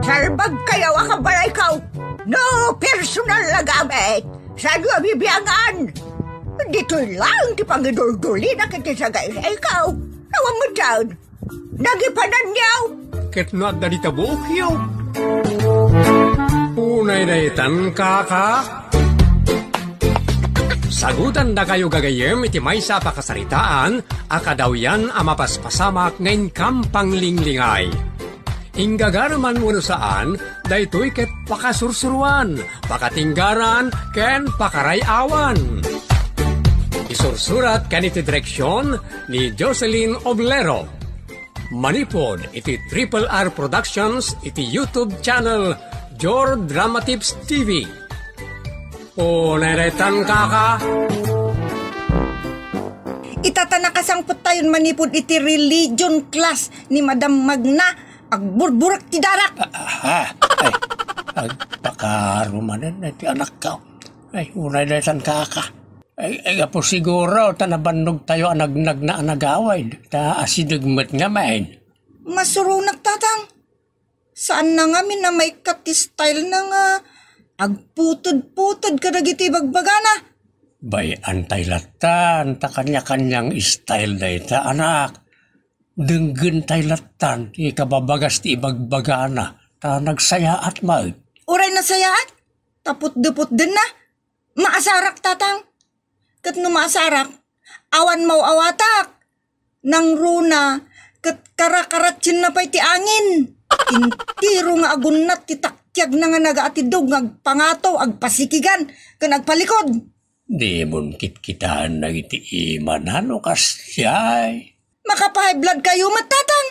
Sarbag kayo akabalay ka. No personal na gamit. Saan nga bibiyangan? Dito lang di pangidul-duli na kita sa gaya ikaw. Nawang mo dyan. Nagipanan niyaw. Ket no at dalita bukyo. Unay daytan kaka. Sagutan na kayo gagayem iti maysa pakasaritaan, akadaw yan amapaspasamak ngayon kampang linglingay. Inggagarman mo saan, daytoy ket pakasursuruan, pakatinggaran, ken pakarayawan. Isursurat kaniti direksyon ni Jocelyn Oblero. Manipod iti Triple R Productions iti YouTube channel Jor Drama Tips TV. O naretan kaka. Itatanakasangpot tayon manipod iti religion class ni Madam Magna. Agburburak ti darak. Ay, agpakarumanan na ti anak ka. Ay, unay naretan kaka. Ay, po siguro, tanabandog tayo anagnag na anagaway. Ta asidagmat nga main. Masurunak tatang. Saan na nga na may kati-style na nga agputod-putod ka nagiti bagbagana. Bay, antay latan, ta kanya-kanyang style na ita, anak. Denggen tay latan, ikababagas ti ibagbagana, ta nagsayaat mag. Uray na sayaat? Tapot-dupot din na. Maasarak tatang. Kat no maasarak, awan mau awatak. Nang runa, kat karakaratsin na pa'y ti angin. Intiro nga agunat ti takyag na nga nagaatidog, agpangato, agpasikigan, kan agpalikod. Di mon kitkitaan na iti imanan o kasyay. Makapahay blood kayo matatang.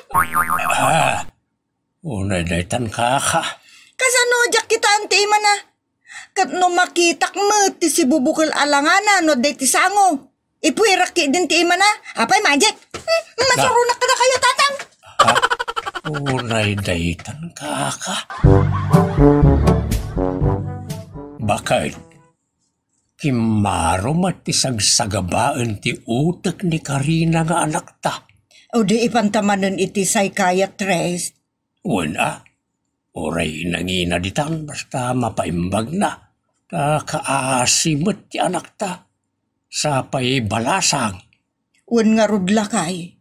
Unay daytan kaka. Kasano jak kita anti imana. Kat no makitak mo ti si bubukil alangana no day ti sango. Ipuirak ki din ti imana. Apay majek. Masurunak ka na kayo tatang. Unay daytan kaka. Bakit? Kimaro matisagsagabaan ti utak ni Karina nga anak ta. O di ipantamanan iti psychiatrist. Wala. Oray nangina ditang basta mapaimbag na. Kaasimot ti anak ta. Sapay balasang. Wan nga rudla kay.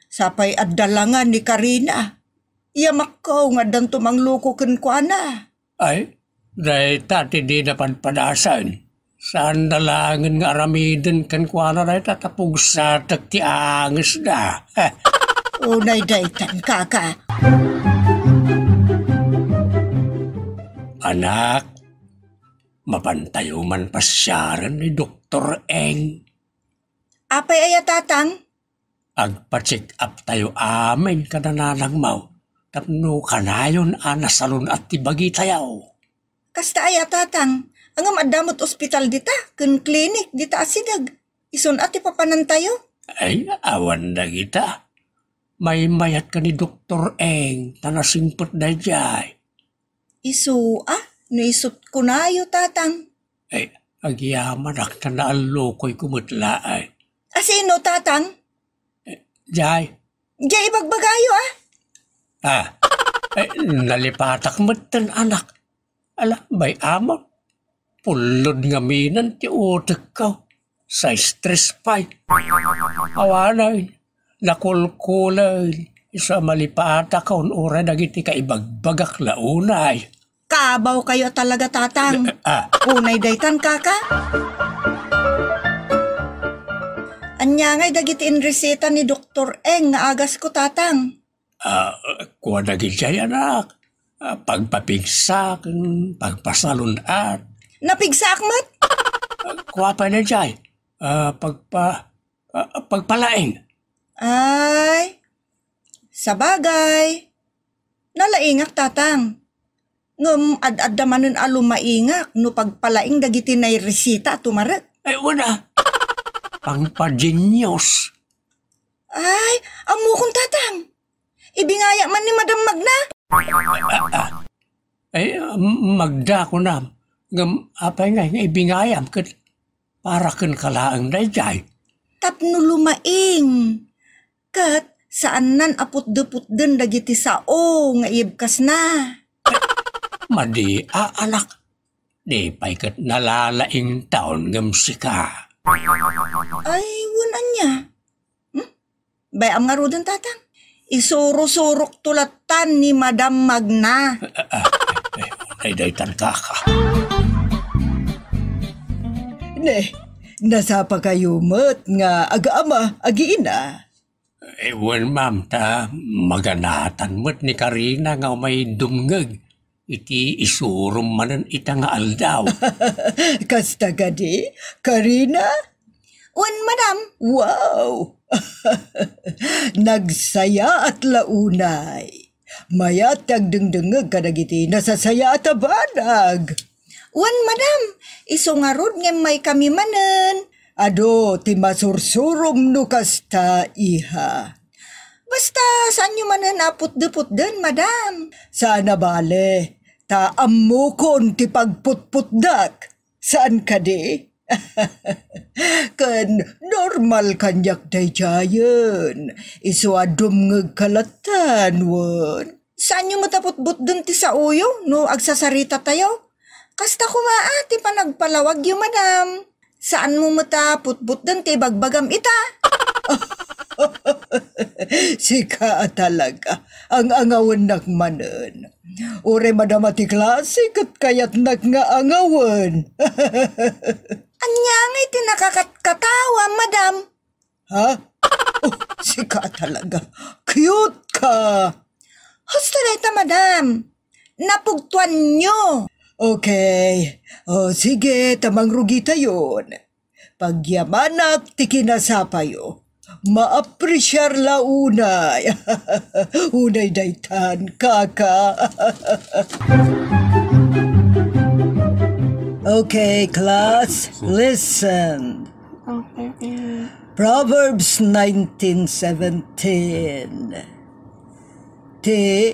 Sapay addalangan ni Karina. Yamak ko nga dan tumangluko kenkwana. Ay, dahi tati di napanpadasan. Saan dalangin nga aramidin kenkwana dahi tatapog sa ti angis na. Unay daytan kaka. Anak, mapantayo man pasyaran ni Dr. Eng. Apay aya tatang? Agpa-check up tayo amin kanananang mau. Tapno kanayon anasalon at tibagi tayaw. Kasta aya tatang, ang madamot ospital dita, kun klinik dita asidag. Ison ati papanan tayo? Ay, awan na kita. May mayat ka ni Dr. Eng, tanasingpot na jay. Isu, naisot ko na yo tatang. Ay, agyaman ak na naalukoy kumutla ay. Asino tatang? Jay. Jay ibagbagayo Ay, nalipatak matan anak. Ala, bay amang. Pulod nga minan ti utak ka. Sa stress pa'y. Awanay, nakulkulay. Isa malipatak ka unura nagiti ka ibagbagak launay. Kabaw kayo talaga tatang. Unay daytan kaka. Anya ngay dagiti reseta ni Dr. Eng nga agas ko tatang. Kuha naging siya anak. Pagpapigsak, pagpasalunat. Napigsak mat? Kuha pa na siya. Pagpalaing. Ay, sabagay. Nalaingak tatang. Ngam ad-adamanon alumaingak no pagpalaing dagiti na resita tumaret. Ay, wala. Pangpa-genius. Ay, amukong tatang. Ibingaya man ni Madam Magna. Ay, magda ko na. Ngam, apay nga, ibingayam kat para kan kalaang na jay. Tapno lumaing. Kat, saan nan apot-dupot din dagiti sao nga ibkas na. Madi anak. Di pa'y kat nalalaing taon ngam sika. Ay, wunan niya. Bayam nga rudan tatang. Isuro-surok tulatan ni Madam Magna. Ay, daytan kaka. Ne, nasa pa kayo mat nga aga-ama, agi-ina. Ewan ma'am, ta maganatan mo't ni Karina nga may dumngag. Iti isurum manan ita nga aldaw. Kasta gadi, Karina? Wan, Madam. Wow! Nagsaya at launay. Mayat tagdengdengag kadagiti nasasaya at abanag. Wan, Madam. Iso nga rod nga may kami manen. Ado, ti masursurum no kasta iha. Basta saan nyo manen apot-dupot din, Madam? Sana bale, taam mo kon ti pagputputdak. Saan ka di? Kan normal kanyak day jayan. Iso adum ngagkalatan won. Saan nyo matapot-but dun ti sa uyo no agsasarita tayo? Kasta kumaa ti panagpalawag yung Madam. Saan mo matapot-but dun ti bagbagam ita? Sika talaga ang angawan nakmanen. Ure madamati klase kat kayat nak nga angawan. Anya nga iti nakakatawa, Madam. Ha? Oh, sika talaga. Cute ka. Husto deta, Madam. Napugtuan nyo. Okay. O sige, tamang rugita yun. Pagyamanak ti kinasapayo. Maapresyar la unay. Unay daytan, kaka. Okay, class, listen. Proverbs 19:17. Ti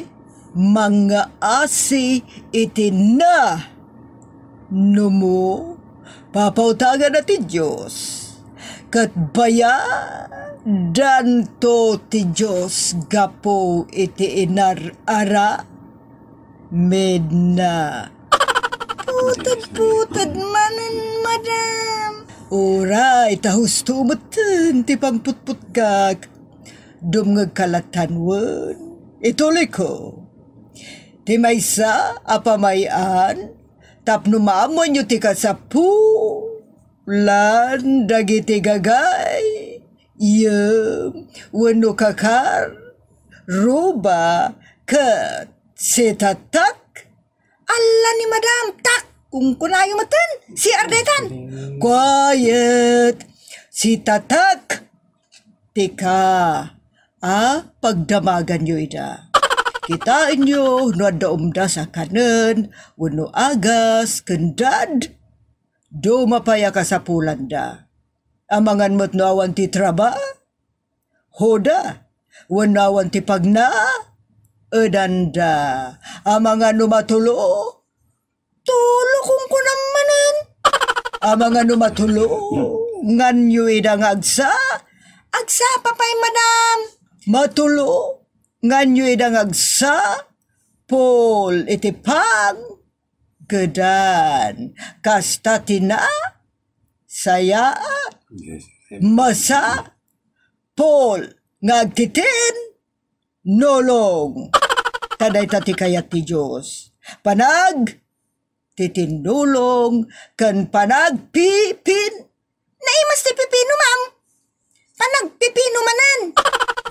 mga asi iti na numo papautagan na ti Diyos. Kat baya danto ti Diyos gapo iti inarara medna. Putad-putad manen, Madam. Oray, tahus tumatan ti pangputputgag. Dumngag kalatanwan. Ituloy ko. Ti maysa apamayan, tapno maamon yu ti kasapu. Lan dagiti gagay. Wano kakar. Ruba kat setatak. Alla ni Madam, tak! Kung kunayo matan, si Ardetan. Quiet! Si tatak! Tika, pagdamagan nyo ida. Kitain nyo, no daumda sa kanan, wano agas, kendad. Do mapaya ka sa pulanda. Amangan mo't no awan ti traba. Hoda, wano awan ti pagna. Edanda, amangan no matulo. Tulo kung kunamanan. Amangan no matulo. Nganyo idang agsa. Agsa, papay, Madam. Matulo. Nganyo idang agsa. Pol itipang. Gedan. Kasta tina. Saya. Masa. Pol. Ngagtitin. Nolong. Taday tati kayat ti Diyos. Panag. Titinulong. Kan panag pipin. Naimas ti pipino, Ma'am. Panagpipino manan.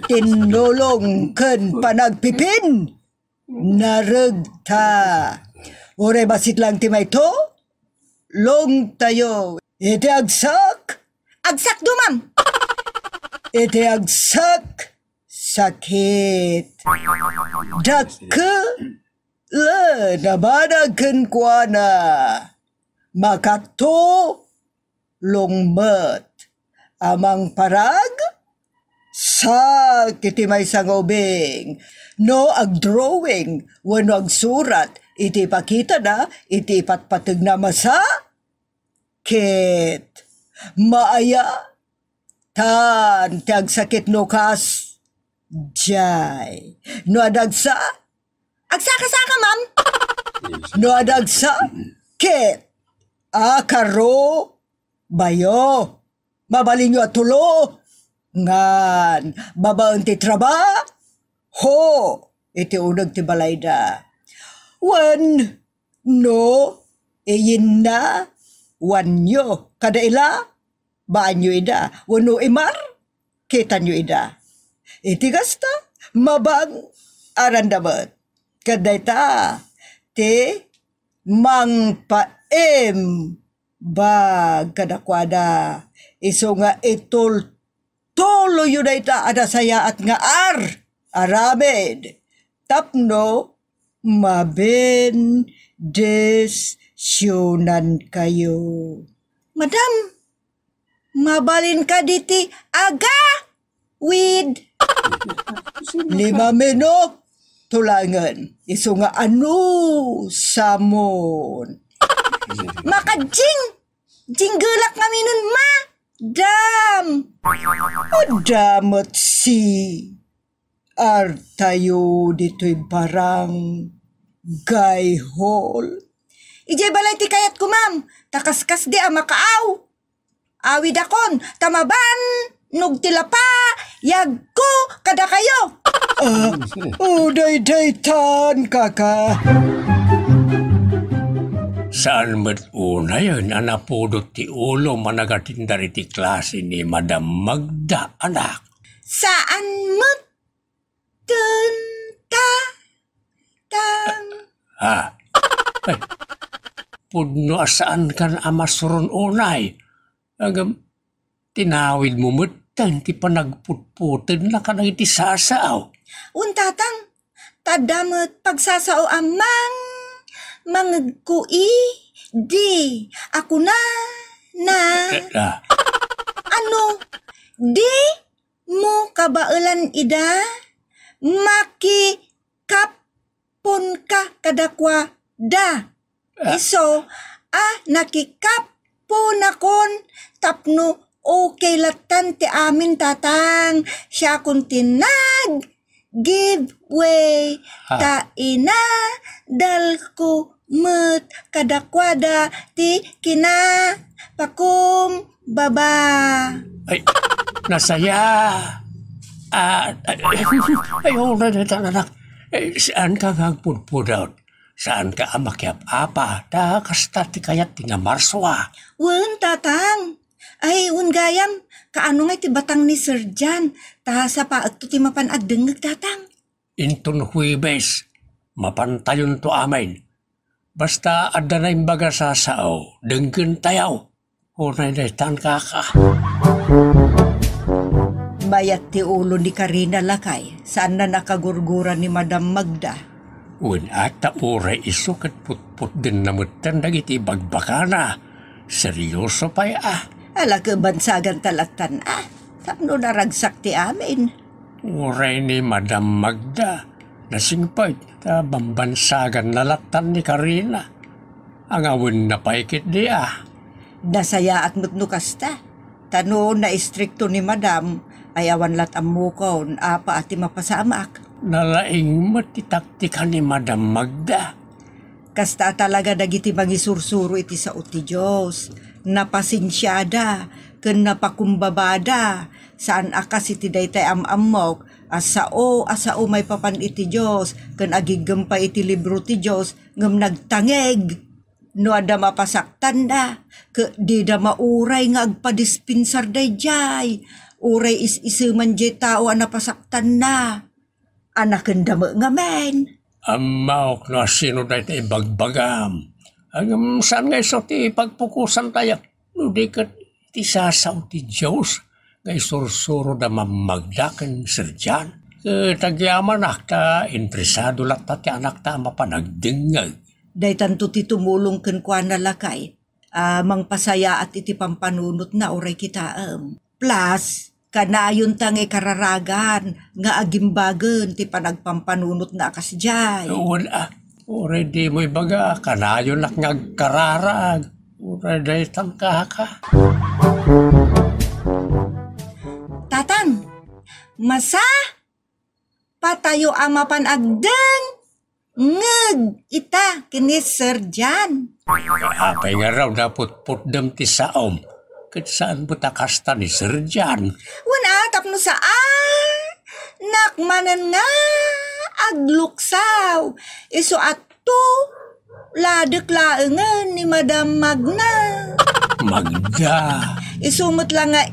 Tinulong kan panagpipin. Naragta. Ore basit lang ti may to? Long tayo. Iti agsak. Agsak do, Ma'am. Iti agsak. Sakit. Daka. La nabanagan kwa na. Makato. Longmat. Amang parag. Iti may sangobing. No agdrawing. Wano agsurat. Iti pakita na. Iti patpatag na masa. Kit. Maaya. Tan. Tiag sakit no kas. Jay. No adagsa. Agsaka-saka, Ma'am. No adagsa, ket, karo, bayo, mabalin nyo at tulo, ngan, babaon ti traba, ho, iti unag ti balayda. Wan, no, iyin na, wanyo, kadaila, banyo ida, wano imar, kita nyo ida. Iti gasta, mabang, arandabat, kadayta, ti, mangpaem, bag kadakwada, iso nga itol, tolo yun na ita, ada saya at nga aramid, tapno, maben, desyonan kayo. Madam, mabalin ka diti aga with 5 minok tulangan iso nga ano samon jinggulak ngaminun ma dam damot si artayo dito'y barang gayhol ijay balay ti kayat ko ma'am takaskas di makaaw awid akon, tamaban, nugtilapa, yagko, kada kayo. Day-daytan, kaka. Saan mo't una yun, anapudot ti ulo managatindari ti klase ni Madam Magda, anak? Saan mo't tang? Ay, pudno asaan kan amasuron unay? Agam, tinawid mo mutan, ti panagputputin na ka nang iti sasaaw. Untatang, tadamot pagsasao amang, mangagkui, di, ako na. Ano, di mo kabailan ida, makikapon ka kadakwa da. Iso, nakikap po nakon tapno okay latan ti amin tatang siya kun tinag giveaway ta ina dal ko met kadakwada ti kina pakum baba. Ay, nasaya. Ayaw na anak. Saan ka gagpudpudot? Saan ka amakyap apa? Da kasta ti kayat ti nga marswa. Wen tatang. Ay gayam. Kaano nga ti batang ni Sir Jan. Tahasa pa at ti mapanag dengeg tatang. Inton Huwebes. Mapantayon to amin. Basta adda na imbaga sasao. Denggen tayaw. Unay na itan kaka. Mayat ti ulo ni Karina lakay. Saan na nakagurgura ni Madam Magda? Un ata ore iso kat putput din namutan dagiti bagbakana. Seryoso pa Ala ka bansagan talatan Tapno naragsak ti amin. Ore ni Madam Magda. Nasingpay ta bambansagan nalatan ni Karina. Ang awin na paikit di Nasaya at mutnukasta. Tano na istrikto ni Madam ay awan lat amukon apa ati mapasamak. Nalaing matitaktikan ni Madam Magda. Kasta talaga dagiti magisursuro iti sa uti Diyos. Napasinsyada, ken napakumbabada. Saan akas iti daytay amamok, asao may papan iti Diyos, ken agigem pa iti libro ti Diyos, ngem nagtangeg. No ada mapasaktan da, ke di da mauray nga agpadispinsar dayjay. Uray is-isuman jay tao napasaktan na. Anaken damo nga men. Amaok na sino dahi tayo bagbagam. Ang saan nga iso ti pagpukusan tayo. No di ka ti sasaw ti Diyos. Ngay sursuro da mamagdakan Sir Jan. Tagyaman ta interesado lang ti anak ta mapanagdingag. Day tanto ti tumulong ken kwa nalakay. Mangpasaya at iti pampanunot na oray kita. Plus, kanayon tangi kararagan nga agimbagan ti panagpampanunot na akasjay. Wala. Already mo ibaga, kanayon nak ngagkararag. Already tangkaka. Tatang, masa patayo ang mapanagdeng Ngeg, ita, kini Sir John. Apay nga raw dapat putdam ti saom. Kat saan po takasta ni Sir John? Wana, tapno saan? Nakmanan nga, agluksaw. Iso ato, ladek laengan ni Madam Magna. Magda. Isumot lang nga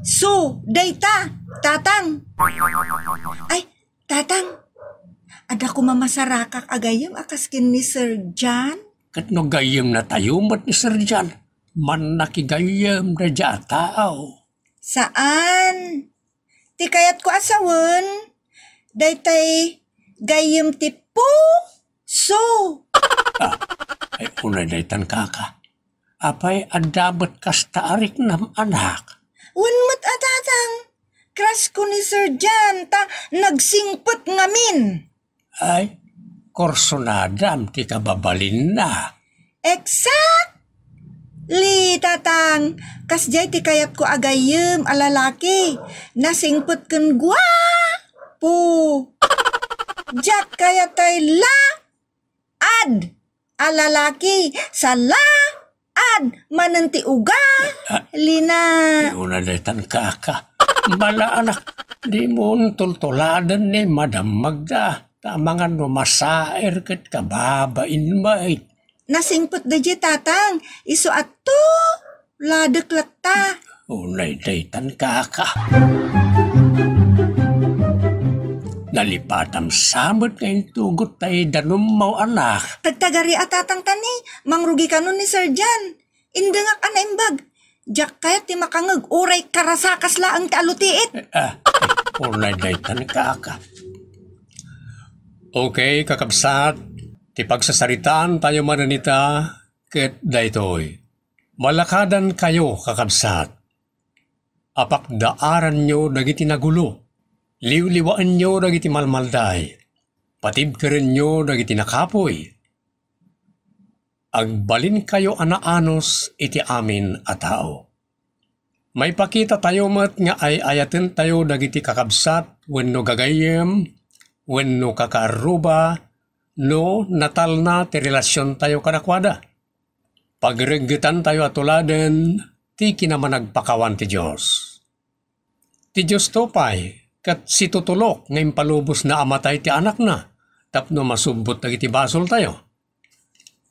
so, dayta, tatang. Ay, tatang, ada ko mamasarakak agayam akas kin ni Sir John. Kat no gayam na tayo mat ni Sir John. Man nakigayam na dya tao. Saan? Ti kayat ko asawan, daytay gayam ti so. Ay unay daytan kaka. Apay adabat kasta arik nam anak. Unmat atatang, crush ko ni Sir John, ta nagsingpot ngamin. Ay, korsonadam ti kababalin na. Exact! Li, tatang, kasjay ti kayat ko agayem alalaki, nasingpot ken gwa. Po. Jak kayat tay ad alalaki sa ad mananti uga. Lina. Una daytan kaka. Bala anak, di mo tultuladan ni Madam Magda. Tamangan no masair kat kababain mait. Nasingpot da di tatang, iso ato, ladek lata. Unay daytan kaka. Nalipatam samot ngayon tugot tayo danum mau anak. Tagtagari atatang tani, mangrugi ka nun ni Sir John. Indengak ana imbag. Jak kayat ti makangag, uray karasakas laang ti alutiit. Unay daytan kaka. Okay, kakabsat, ti pagsasaritaan tayo mananita, ket daytoy. Malakadan kayo, kakabsat. Apakdaaran nyo dagiti nagulo. Liwliwaan nyo dagiti malmalday. Patibkeren nyo dagiti nakapoy. Agbalin kayo anaanos iti amin a tao. May pakita tayo mat nga ay ayaten tayo dagiti kakabsat wenno gagayem, wenno kakaruba, no natal na ti relasyon tayo kadakwada. Pagreggetan tayo atuladen, ti kinamanagpakawan ti Diyos. Ti Diyos topay, kat si tutulok ngayon palubos na amatay ti anak na, tapno masubbot dagiti basol tayo.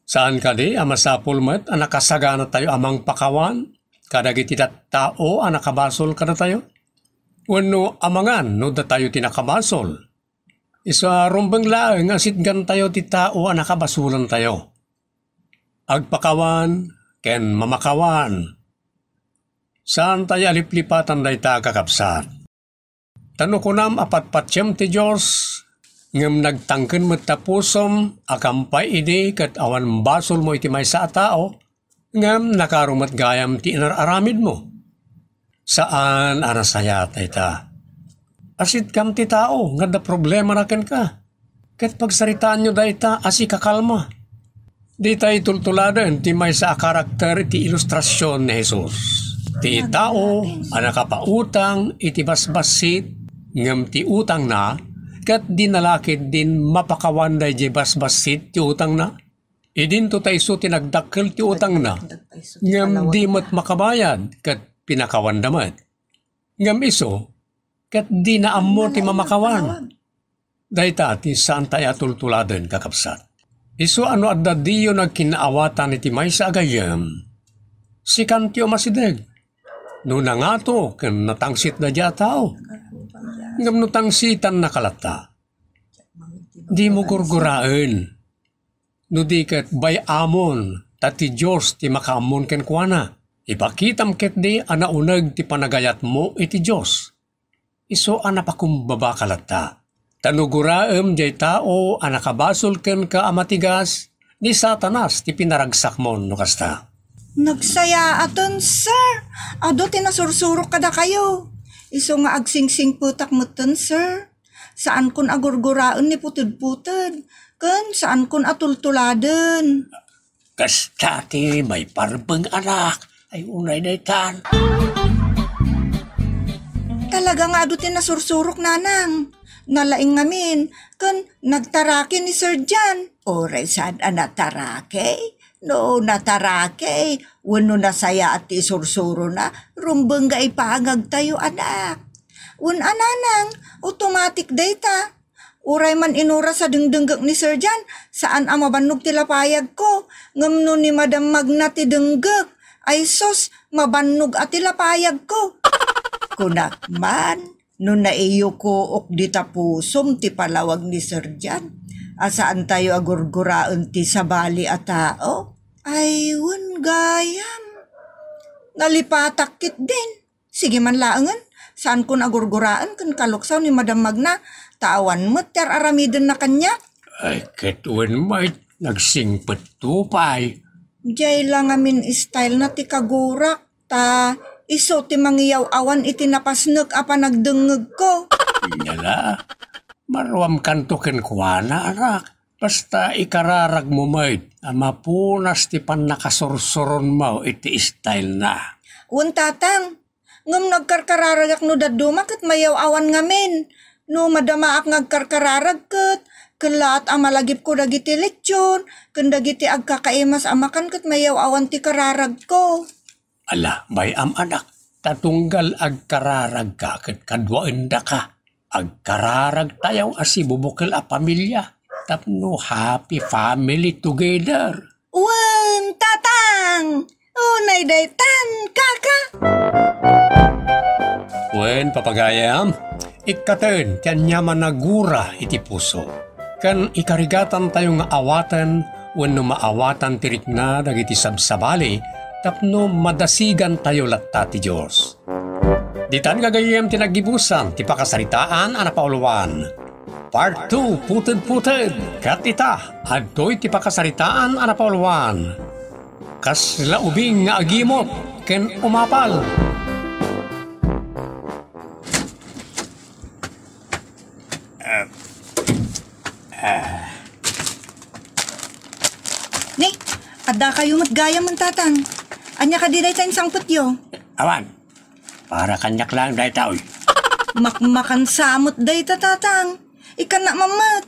Saan ka di, amasapul met, anakasagana tayo amang pakawan, kadagiti tao, anakabasol ka na tayo? Wenno amangan, no da tayo tinakabasol. Isa rumbang laeng, asitgan tayo ti tao, anakabasulan tayo. Agpakawan, ken mamakawan. Saan tayo aliplipatan day ta kakapsat? Tano ko nam apatpatyam ti Diyos, ngam nagtangken met tapusom, akampay idi kat awan basol mo iti may sa tao, ngam nakarumat gayam ti inararamid mo. Saan anasaya tay ta? Asit kam ti tao, nga da problema na ken ka. Kat pagsaritaan nyo day ta, asi kakalma. Di tayo tultuladan ti may sa karakter ti ilustrasyon ni Jesus. Ti tao, anakapautang, iti basbasit, ngam ti utang na, kat dinalakid din mapakawan day di basbasit ti utang na. Idin to tayo so tinagdakkel ti utang na, ngam di mat makabayad, kat pinakawan damat. Ngam iso, kat di na ammo ti mamakawan. Dahita ti saan tayo tultuladan kakapsat. Iso ano adda diyo nagkinaawatan iti may sa agayam, si Kantyo masideg. No nangato, ken natangsit na diya tao. Ngam no tangsitan na kalata. Di mo gurguraan. No di ket bay amon, tati Diyos ti makaamon ken kuana. Ipakitam ket di anaunag ti panagayat mo iti Diyos. Iso anapakumbaba kalata. Tanuguraem jay tao anakabasol ken ka amatigas ni Satanas ti pinaragsak mo no kasta. Nagsaya aton, sir. Ado tinasursurok kada kayo. Iso nga agsingsing putak muton, sir. Saan kun agurguraan ni putod-putod. Ken saan kun atultuladen. Kasta ti may parbeng anak, ay unay daytan. Talaga nga ado tinasursurok nanang. nalaing ngamin, kan nagtarake ni Sir Jan. Oray saan natarake? No, natarake. Wano nasaya at isursuro na, rumbang ga ipangag tayo anak. Un ananang, automatic data. Uray man inura sa dengdenggak ni Sir Jan, saan ang mabannog tilapayag ko. Ngamno ni Madam Magna ti denggak. Ay sos, mabannog at tilapayag ko. Kunak man, no naiyo ko ok di tapusom ti palawag ni Sir Jan. Asaan tayo agurguraan ti sabali at tao? Ayun, gayam. Nalipatakit din. Sige man laangan, saan ko nagurguraan kan kaluksaw ni Madam Magna, tawan mo ter aramidin na kanya. Ay, ketuen mait, nagsingpet tupay. Jay lang amin style na ti kagurak, ta iso ti mangiyaw awan iti napasnag apa nagdengeg ko. Yala, maruam kantukin kuwana anak. Basta ikararag mo mait, mapunas ti pan nakasursuron mo iti style na. Un tatang, ngam nagkarkararagak no daduma kat mayaw awan ngamin. No madamaak ngagkarkararag kat, kelat amalagip ko dagiti leksyon, kan dagiti agkakaimas amakan kat mayaw awan ti kararag ko. Ala, may anak, tatunggal agkararag ka kat kadwain da ka. Agkararag tayaw asi bubukil a pamilya. Tapno happy family together. Wan, tatang! Unay daytan, kaka! Wen papagayam, ikaten kanya managura iti puso. Kan ikarigatan tayo nga awatan wenno maawatan tirik na dagiti sabsabali tapno madasigan tayo latta ti Diyos. Ditan gagayem tinagibusan ti pakasaritaan ana Pauluan. Part 2, puted-puted, katita, adtoy ti pakasaritaan ana Pauluan. Kas laubing nga agimot, ken umapal. Ni, ada kayo matgaya man tatang. Anya ka di daytan sang putyo. Awan, para kanyak lang dahi taoy. Makmakan samot dayta tatang. Ikan na mamat.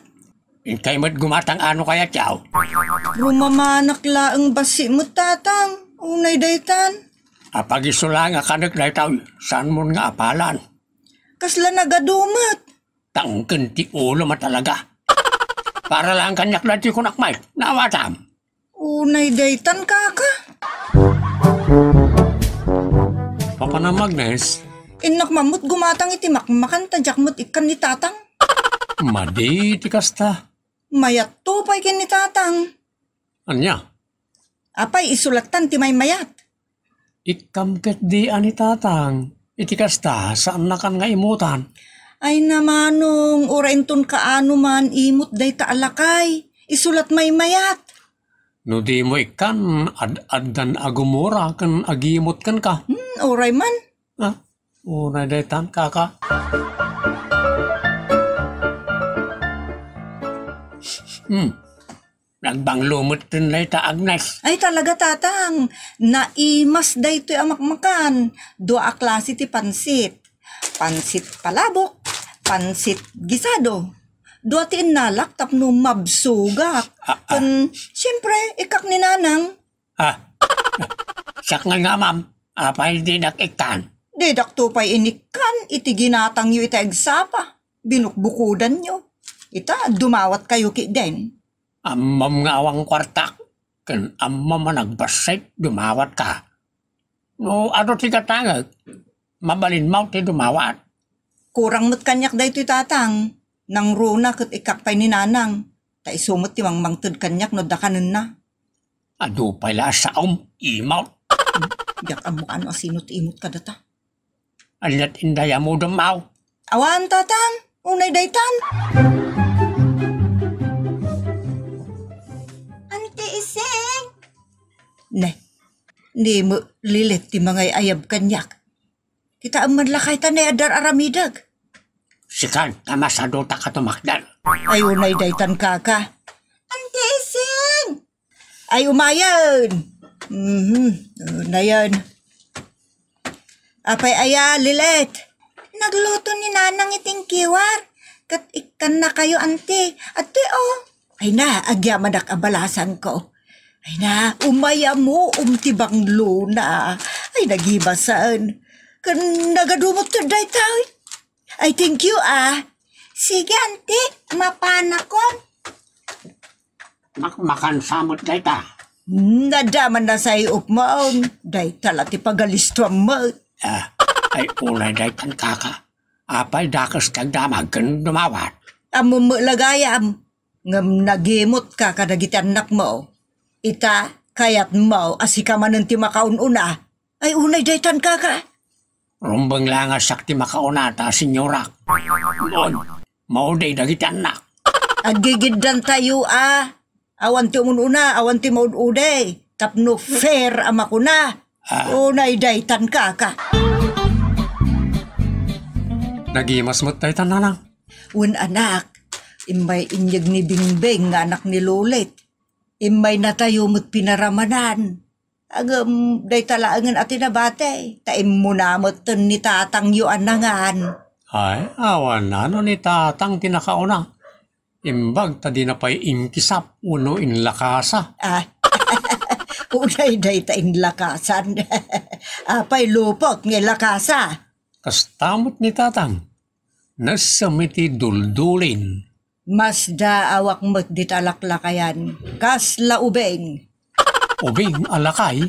Inkay mo't gumatang ano kaya tiyaw. Rumamanak laang basi mo tatang. Unay daytan. Apag-isulang akanak dahi taoy, saan mo nga apalan? Kasla nagadumat. Tangken ti ulo matalaga. Para lang kanyak lang ti kunakmay, nawatam. Unay daytan kaka. Papanamag Nes, Inak mamut gumatang iti makmakan tadyak mo't ikan ni tatang. madi ti kasta. Mayat to pa'y kin ni tatang. Anya, Apay isulatan ti may mayat. ikamket di ani tatang. Iti kasta, saan na kan nga imutan? Ay namanong uraintun kaano man imot day ta alakay. Isulat may mayat. No di mo ikan, ad-addan agumura kan agimot kan ka. Uray man. Ah, una daytan kaka. Nagbang lumot din na ita Agnes. Ay talaga tatang. Naimas day to'y amakmakan. Dua klase ti pansit. Pansit palabok. Pansit gisado. Dua ti inalak tapno mabsugak. Siyempre, ikak ni nanang. Siyak nga ma'am, apay di nakikan. Dedak to pa'y inikan, iti ginatang yu ita egsapa. Binukbukudan nyo. Ita, dumawat kayo ki den. Amam nga awang kwartak. Kan amam nagbasay, dumawat ka. No, ano ti katangag? Mabalin mo ti dumawat. Kurang mo't kanyak day to'y tatang. Nang runa kat ikak pa'y ni nanang. Ta isumot ti mangmangtod kanyak no dakanan na. Ado pala sa imaw. Yak amo ano asinot imot ka data. Alat indaya mo dumaw. Awan tatang, unay daytan. Ante iseng. Ne, di mo lilit ti mga ayab kanyak. Kita ang manlakay ta na adar aramidag. Sikan, tamasado ta katumakdan. Ay unay daytan kaka. Ante iseng. Ay umayan. Na yan. Apay aya, Lilet. Nagluto ni nanang iting kiwar. kat ikan na kayo, ante. Ate, oh. Ay na, agyaman abalasan ko. Ay na, umaya mo, umtibang luna. Ay, nagibasan. Kan nagadumot to day tao. Ay, thank you, ah. Sige, ante, mapana ko. Makan samot day ta. Nadaman na sa iup mo. Day tala ti pagalisto mo. Ay ulay day tan kaka. Apay dakas kagdamag kan dumawat. Amo mo lagayam. Ngam nagimot ka kadagiti anak mo. Ita, kayat mo, asika man ti makaununa. Ay unay day tan kaka. Rumbang lang sakti makauna ta senyorak. Mau day dagiti anak. Agigiddan tayo, ah. Awan ti umununa, awan ti maunuday. Tapno fair ama ko na. Unay day tan kaka. Nagimas mo't tayo tananang. Un anak, imay inyag ni Bingbing nga anak ni Lulit. Imay na tayo mo't pinaramanan. Agam, day talaangan ati na bate. Taim mo na mo't ni tatang yu anangan. Ay, awan na no ni tatang tinakauna. Imbag ta di na pa'y inkisap uno inlakasa. Unay day ta inlakasan. Apay lupot ng lakasa. Kastamot ni tatang. Nasamiti duldulin. Mas daawak mo't ditalaklakayan. Kas laubeng. Ubing alakay.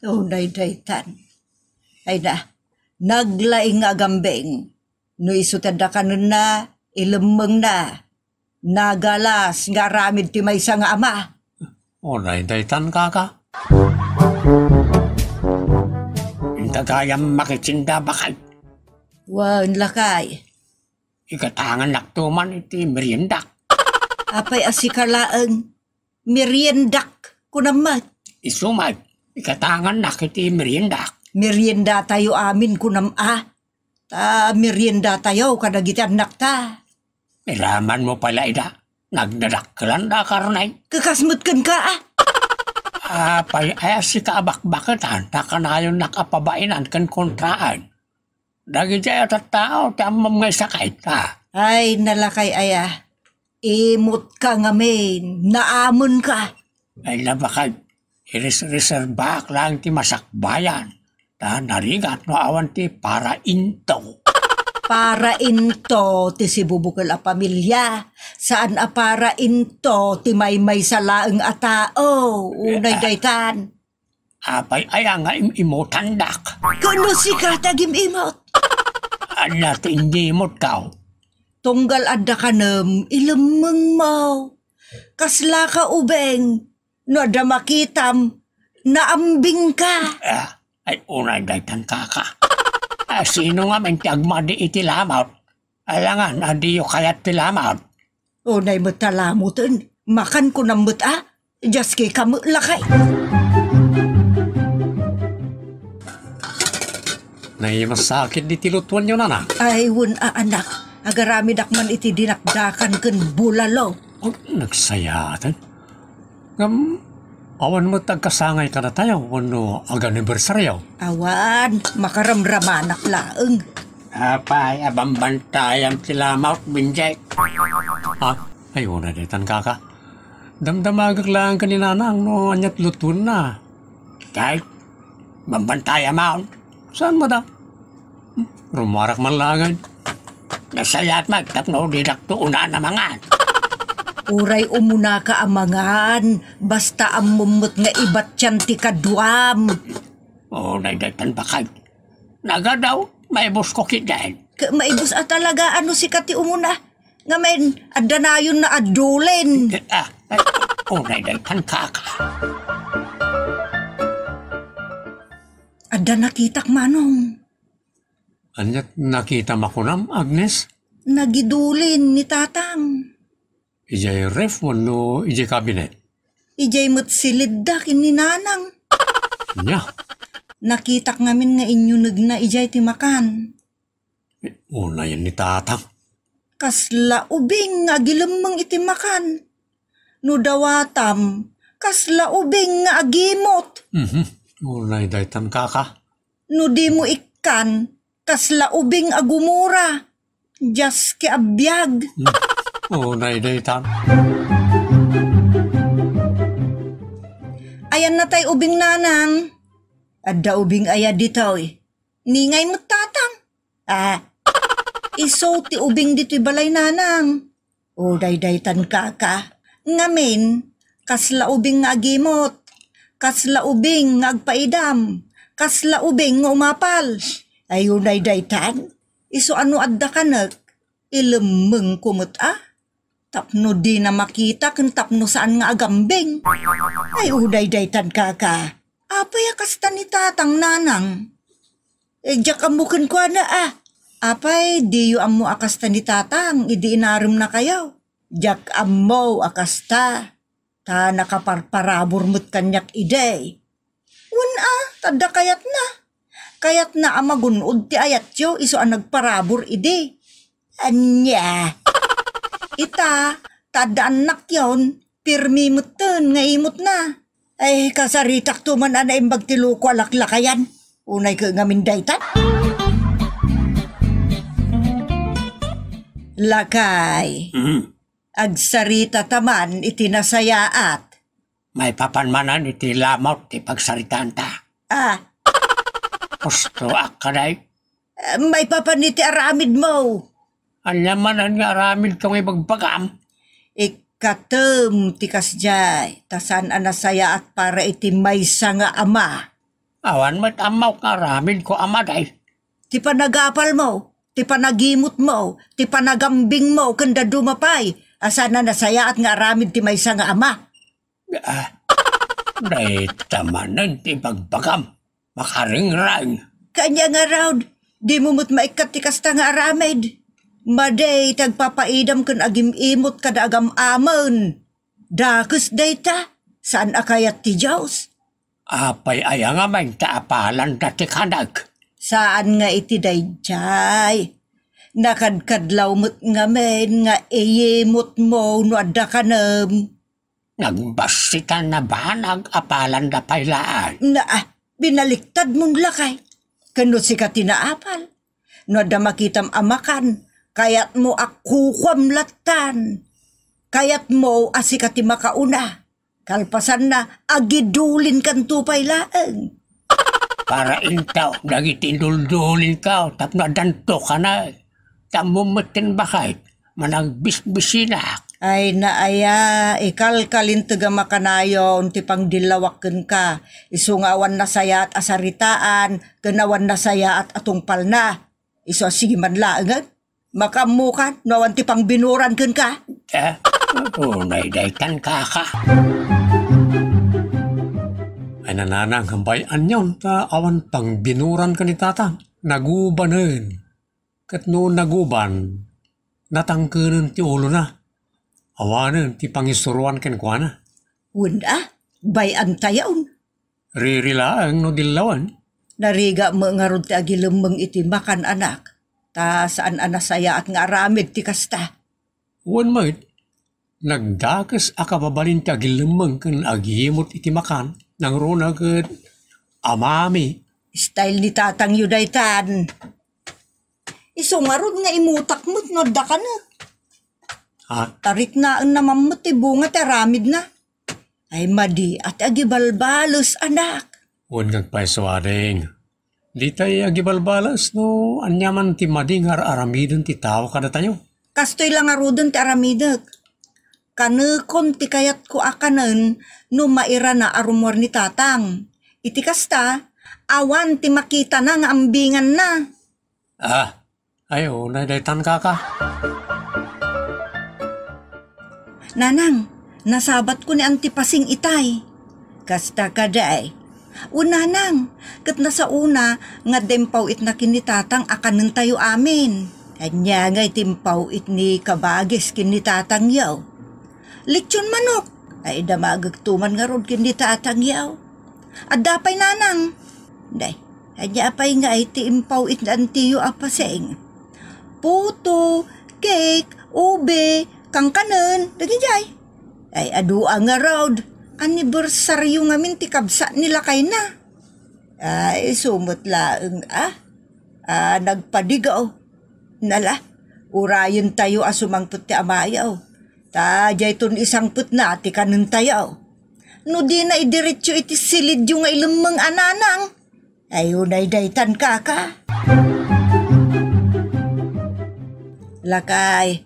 Unay day tan. Ay na, naglaing agambeng. No isutada ka nun na, ilemeng na. Nagalas nga ramid ti may nga ama. Unay daytan kaka. Intagayam makitsinda bakay. Wan lakay. Ikatangan naktuman iti meriendak. Apay asikalaang meriendak kunamat. Isumay. Ikatangan nakiti meriendak. Merienda tayo amin kunama. Ta merienda tayo kadagiti anak ta. Ilaman mo pala ida. Nagdadakkelan da karnay. Kakasmutkan ka ah. Apay ay si kaabak-bakatan. Takanayon nakapabainan kan kontraan. Dagi jaya tattao tamam ngay sakay ta. Ay nalakay aya. Imot ka ngamin. Naamon ka. Ay labakay. Iris-reservak lang ti masakbayan. Ta narigat no awan ti para into. Para into ti si bubukal a pamilya. Saan a para into ti may sa laeng a tao. Unay daytan. Apay ay nga imutandak. Kano si katagim imot? Ala ti hindi imot kao. Tunggal adda kanem ilemeng mo. Kasla ka ubeng. No ada makitam. Naambing ka. Ay unay daytan kaka. Sino nga may tiagmadi iti lamaut? Alangan, adiyo kayat ti lamaut. Unay mo talamutin. Makan ko ng muta. Just kay kamu lakay. Naimasakit di tilutuan nyo na. Ay, wun anak. Agarami dakman iti dinakdakan ken bulalo. Nagsayatan. Awan mo tagkasangay ka na tayo. Ano, ag-anniversaryo. Awan, makaramramanak laeng. Apay, abambantayam ti lamaut binjay. Ay, una detan kaka. Damdamagak lang kaninanang no anyat lutun na. Kahit, bambantayam maun. Saan mo da? Rumarak man langan. Nasayat magtapno didakto una na mga. Uray umuna ka amangan, basta amumot nga ibat tiyan ti kadwam. Nagdatan bakay. Naga daw, may bus ko kidahin. Maibus talaga ano si kati umuna. Nga men, adanayon na adulen. Nagdatan kaka. Ada nakitak manong. Anyat nakita makunam, Agnes? Nagidulin ni tatang. Ijay ref wano ijay cabinet. Ijay mo't silid da kininanang. Nya. Nakitak ngamin nga inyunag na ijay timakan. Una yan ni tatang. Kasla ubing nga gilemeng itimakan. No dawatam, kasla ubing nga agimot. Una daytan kaka. No di mo ikan, kasla ubing agumura. Diyas ki abiyag. Unay daytan. Ayan na tay ubing nanang. Adda ubing aya ditaw eh. Ningay mo tatang. Iso ti ubing dito'y balay nanang. O day-daytan ka. Ngamin, kasla ubing nga agimot. Kasla ubing nga agpaidam. Kasla ubing nga umapal. Ayun day-daytan. Iso ano adda kanak? Ilemeng kumot Tapno di na makita kung tapno saan nga agambing. Ay uday daytan ka. Apay kasta ni tatang nanang. Diyak amukin ko na Apay di yu amu akasta ni tatang. Idi inarim na kayaw. Diyak amu akasta. Ta nakaparparabor mo't kanyak iday. Tada kayat na. Kayat na amagunod ti ayat yo iso ang nagparabor idi. Anya. Ita, tada anak yon, pirmi mutten, nga imot na. Ay, kasaritak tuman ana imbag tiluko alaklakayan. Unay ka ngamin daytan. Lakay. Agsarita taman itinasayaat. May papanmanan iti lamot ti pagsaritaan ta. Gusto akaday. May papaniti aramid mo. Anyamanan nga aramid kang ibagbagam. Ikatem tikas jay, tasan anasaya at para iti maysa nga ama. Awan mo't amaw nga aramid ko amaday. Ti panagapal mo, ti panagimot mo, ti panagambing mo, kanda dumapay, asan anasaya at nga aramid ti maysa nga ama. Day tamanan ti bagbagam, makaring-rang. Kanya nga raw, di mo mo't maikat ti kasta nga aramid. Maday tagpapaidam kun agim-imot kada agam amon. Dakus dayta, saan akayat ti Diyos? Apay aya nga may taapalan dati kanag. Saan nga iti dayjay? Nakadkadlaw mo't nga men nga iyimot mo no adda kanam. Nagbasitan na ba nag-apalan da paylaan? Binaliktad mong lakay. Kano si ka tinaapal? No adda makitam amakan. Kayat mo akukwam latan. Kayat mo asikati makauna. Kalpasan na agidulin kan tupay laeng. Para intaw, nagitindul-dulin ka, tapno danto ka na. Tamumutin bakit, managbisbisinak. Ay naaya, ikalkalin taga makanayon, ti pang dilawaken ka. Isungawan na saya at asaritaan, ganawan na saya at atungpal na. Iso sige man laeng. Makamukan, nawan ti pang binuran kun ka. Unay daytan ka. Ay nananang hambay anyon ta awan pang binuran ka ni tatang. Nagubanen. Kat no naguban, natangkenen ti ulo na. Awanen ti pangisuruan ken kwa na. Wunda, bayan tayaon. Ririlaang no dilawan. Nariga mo nga ron ti agilemeng iti makan anak. Ta saan anasaya at nga aramid ti kasta. Wan mait, nagdakas akababalin ti agilemeng ken agimot iti makan. Nang runa ket amami. Style ni tatang yudaytan. Iso nga ron nga imutak mo't no da ka na. Tarik na ang namamot ti bunga ti aramid na. Ay madi at agibalbalos anak. Wan ngagpaisuadeng. Di tayo agibalbalas no anyaman ti mading aramidon ti tao kada tayo. Kastoy lang arudon ti aramidek. Kanekon ti kayat ko akanen no maira na arumor ni tatang. Iti kasta, awan ti makita na nga ambingan na. Ayo, nadaytan ka. Nanang, nasabat ko ni antipasing itay. Kasta kaday. Unanang, kat nasa una, nga dempaw it na kinitatang akanen tayo amin. Kanya nga itimpaw it ni kabagis kinitatang yaw. Lechon manok, ay damagagtuman nga rod kinitatang yaw. At dapay nanang. Day, kanya apay nga itiimpaw it na antiyo apaseng. Puto, cake, ube, kangkanen, dagijay. Ay adua nga rod. Anibersaryo nga min ti kabsa nila kay na. Ay, sumot laeng nagpadigaw. Nala, Urayon tayo asumangput ti amayaw. Tajay ton isang put na ti kanun tayo. No di na idiretso iti silid yung ilamang ananang. Ayun ay daytan kaka. Lakay,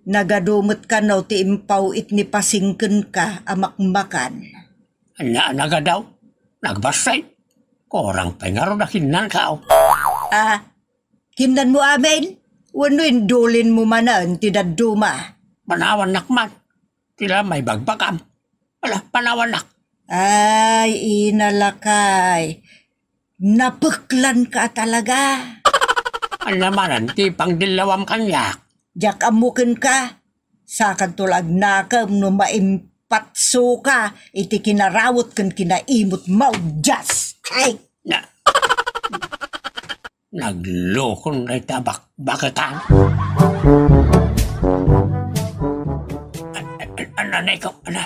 nagadumot ka no ti impaw it ni pasingken ka amakmakan. Naga daw, nagbasay. Korang pengaro na kinan ka. Kimnan mo amin? Wano indulin mo manan ti daduma. Panawan nakman. Tila may bagbagam. Panawan nak. Ay, inalakay. Napuklan ka talaga. Alamanan ti pangdilawam kanyak. Jak amukin ka. Sakan tulag nakam no maimpatso ka. Iti kinarawot kan kinaimot mau jas. Ay! Naglokon na tabak. Bakit ka? Anay ko, anay.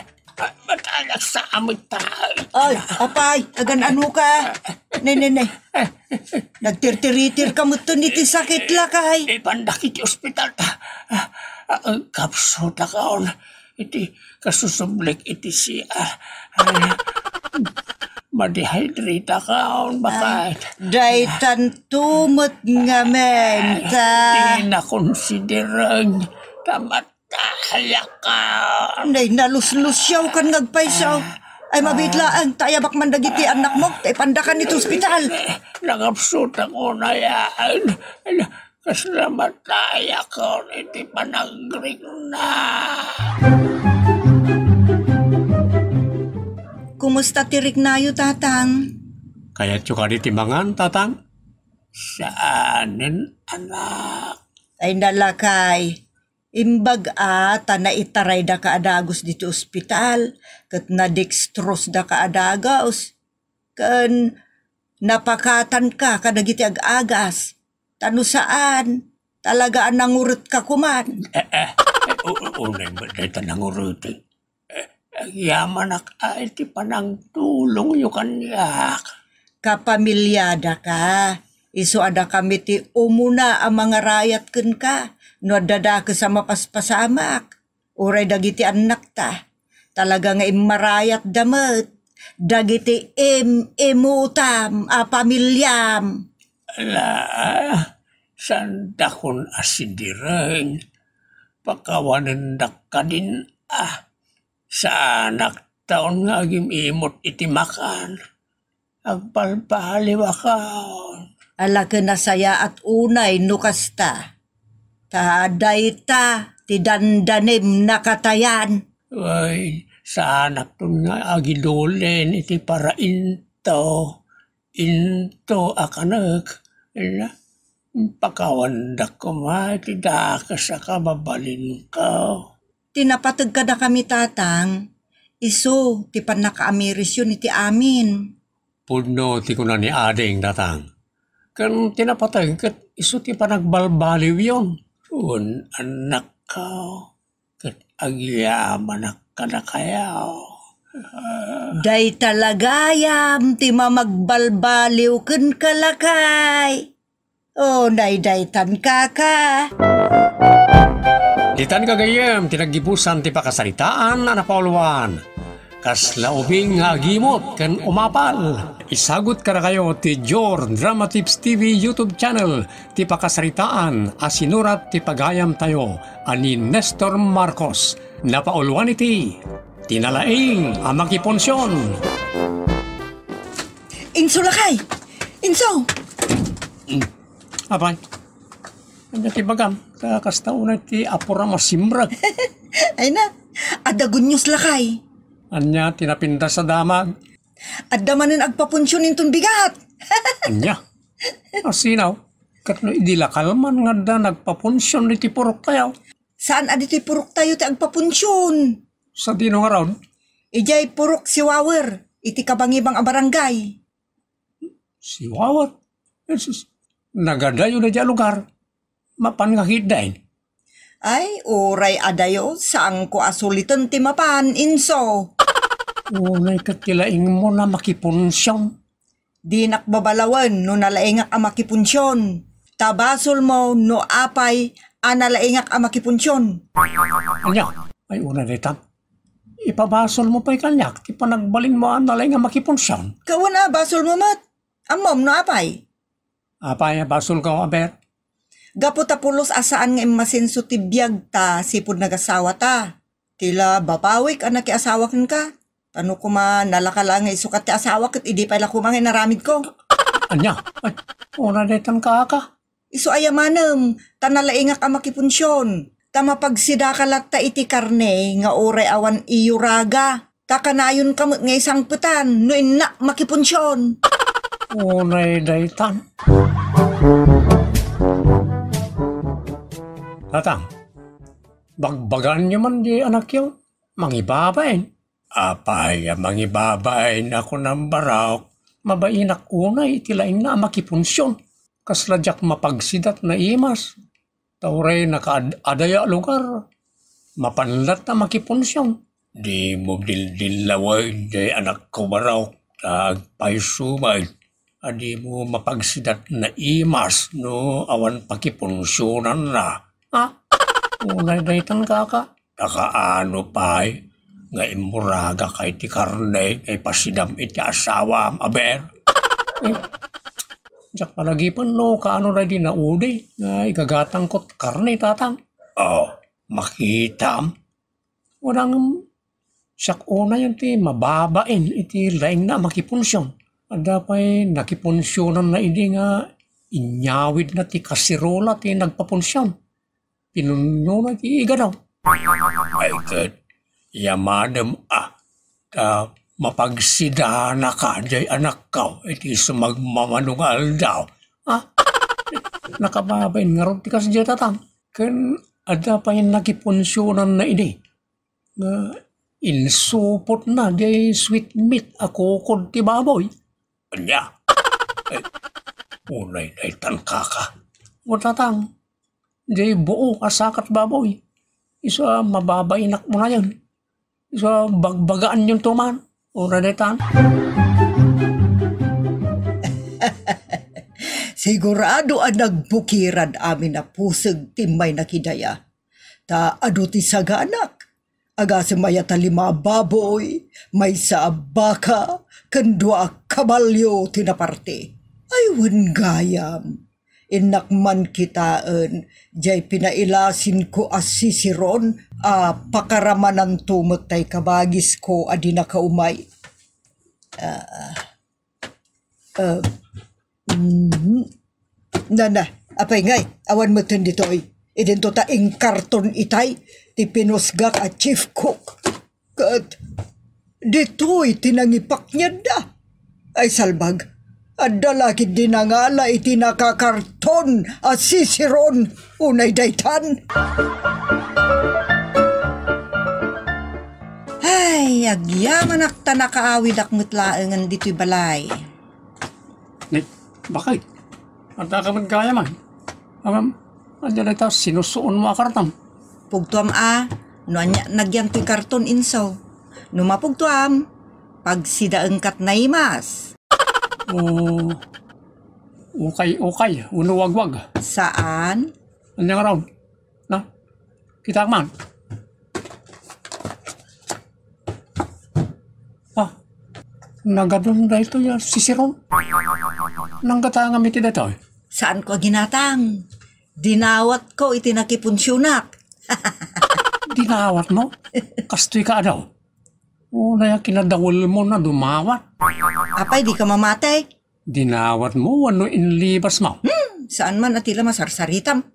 Matalag sa amoy tayo. Ay, apay, agan ano ka? Nay. Nagtirtiritir ka mo to niti sakit lakay. Ipandakit yung ospital ta. Kapso ta kaon. Iti kasusublik iti siya. Madihydrate kaon bakit. Daytan tumot nga menta. Di na konsiderang tamatahaya ka. Nay, nalus-lusyaw kan ngagpaysaw. Ay mabitlaan, tayabak man dagiti anak mo, tay pandakan ito ospital. Nangapsot ako na yan. Kasalamat tayo ko, iti panagring na. Kumusta tirik nayo, tatang? Kaya tsuka di timbangan, tatang? Saanin, anak? Ay nalakay. Imbag na itaray da ka adagos dito ospital. Kat na dextrose da ka adagos. Kan napakatan ka kadagiti ag-agas. Tano saan? Talagaan nangurot ka kuman. Unay ba dito nangurot eh? Yaman ak iti panang tulong yung kanyak. Kapamilyada ka. Iso ada kami ti umuna ang mga rayat kun ka. No dada ka sa mapaspasamak. Uray dagiti anak ta. Talaga nga imarayat damat. Dagiti imutam pamilyam. Sanda kon asidireng. Pakawanan ka din sa anak taon nga imot iti makan. Agpalpaliwa ka. Ala ka na saya at unay nukasta. Taday ta, ti dandanim nakatayan. Ay, sa anak ton nga agidolen iti para into akanak. Pakawandak ko ma, iti daka sa kababalin ka. Tinapatag ka na kami tatang. Iso, ti panakaamiris yun iti amin. Pudno ti kuna ni ading, tatang. Kan tinapatag kat iso ti panagbalbaliw yun. Un anak ka, kat agyaman ka na kayaw. Day talagayam, ti mamagbalbaliw kun kalakay. O, day-daytan kaka. Ditan kagayem, tinagibusan ti pakasaritaan na napauluan. Kas laubing nga agimot kan umapal. Isagot ka na kayo ti Jor Drama Tips TV YouTube channel. Ti pakasaritaan asinurat ti pagayam tayo ani Nestor Marcos. Napauluan iti tinalaing amakiponsyon. Inso lakay! Inso! Apay, ano ti bagam? Kakastaon ti apura masimrag. Ay na, adagunyos lakay. Anya, tinapinda sa damag. Adamanin agpapunsyon intong bigat. Anya, asinaw, katno idilakal man nga da nagpapunsyon ni ti purok tayo. Saan adito'y purok tayo ti agpapunsyon? Sa dino nga raon? Ijay purok si Wawer, iti kabangibang a barangay. Si Wawat. Jesus, nagadayo na dyan lugar. Mapan nga hidain. Ay, oray adayo, saan ko asulitan ti mapan, inso. Unay katilaing mo na makipunsyon. Di nakbabalawan no nalaingak ang makipunsyon. Tabasol mo no apay Analaingak ang makipunsyon. Anya, ay una daytan. Ipabasol mo pa'y kanyak, ti panagbalin mo analay nga makipunsyon. Kawan basol mo mat. Ang mom no apay. Apay, basol ka, aber. Gapo tapulos asaan nga imasinso ti biyag ta sipod nagasawa ta. Tila bapawik anak ki asawa ken ka. Tano ko nalaka lang nga isukat ti asawa ket idi pala kumangin naramid ko. Anya, ay una daytan ka. Isu ayamanem, tanalaingak ang makipunsyon. Tamapagsidakalat ta iti karne nga ore awan iyuraga. Takanayon kamot nga isang putan, no inna makipunsyon. Unay daytan. Tatang, bagbagan niyo man di anak yun. Mangibabain. Apay, mangibabain ako ng barok. Mabainak unay, tilaing na makipunsyon. Kasladyak mapagsidat na imas. Tauray nakaadaya lugar. Mapanlat na makipunsyon. Di mo dildilaway, di anak ko barok. Tagpaysumay. Adi mo mapagsidat na imas, no awan pakipunsyonan na. Ha? Unay daytan kaka. Nakaano pa'y nga imuraga kay ti karne kay pasidam iti asawa aber. Diyak palagipan no, kaano na din na udi nga igagatang kot karne tatang. Makita. Walang siyak una yun ti mababain iti laing na makipunsyon. Ada pa'y nakipunsyonan na idi nga inyawid na ti kasirola ti nagpapunsyon. Pinunyo na ti iga daw. Ay good. Yamanam mapagsidana ka jay anak ka iti sumagmamanungal daw. Nakababain nga ron ti kasya tatang. Kan ada pa'y nakipunsyonan na idi. Insupot na jay sweet meat ako kod ti baboy. Anya? Unay na itankaka. O tatang, jay buo kasakat baboy. Isa mababainak mo na yan. Isa bagbagaan yung tuman. Unay na itan. Sigurado ang nagbukiran amin na pusag timay na kidaya. Ta ado ti saganak. Aga si maya ta 5 baboy, may sa baka, kandwa kabalyo tinaparte. Ay wen gayam. Inakman kitaan, jay pinailasin ko as sisiron, pakaramanan tumot tay kabagis ko adi na kaumay. Nana, apay ngay, awan mo ditoy. Idento ta ing karton itay, ti pinusgak at chief cook. Kat, dito'y tinangipak niya da. Ay salbag, at dalakid din na nga la iti nakakarton at sisiron unay daytan. Ay, agyaman akta nakaawid akmutlaangan dito'y balay. Bakit? At man kaya man. Andiyan na ito, sinusuon mo akartam. Pugtuam no nagyan to'y karton insaw. No mapugtuam, pag sidaang kat na imas. Okay, unuwagwag. Saan? Andiyan ka raw. Na, kita man. Nagadun na ito yung sisiron. Nanggatangam iti dito. Saan ko ginatang? Dinawat ko iti nakipunsyonak. Dinawat mo? Kastoy ka daw. Una yung kinadawal mo na dumawat. Apay, di ka mamatay? Dinawat mo, ano inlibas mo? Saan man atila masarsaritam?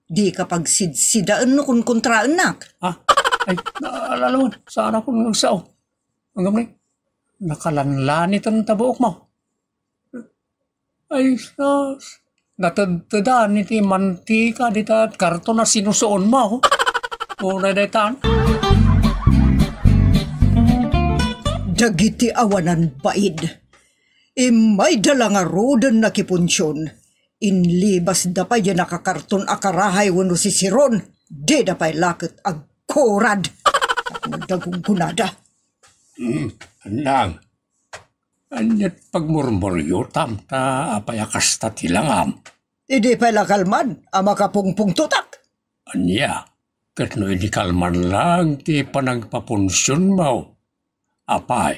Di kapag sidsidaan no kung kontraan nak. Ay, alam mo, saan ako nagsao? Ang gamay, nakalanlanit ang tabuok mo. Ay, natadaan iti mantika dito at karton na sinusuon mo. Una daytan. Dagiti awanan baid. Imay dala nga rodan na kipunsyon. Inlibas da pa yan nakakarton akarahay wano sisiron. Di da pa'y lakit agkorad. At magdagong kunada. Andang. Anyat pagmurmuryo tam ta apayakas ta tilangam. Hindi pa'y lakalman ang makapungpung tutak. Anya, kat no idikalman lang ti panagpapunsyon mo. Apay,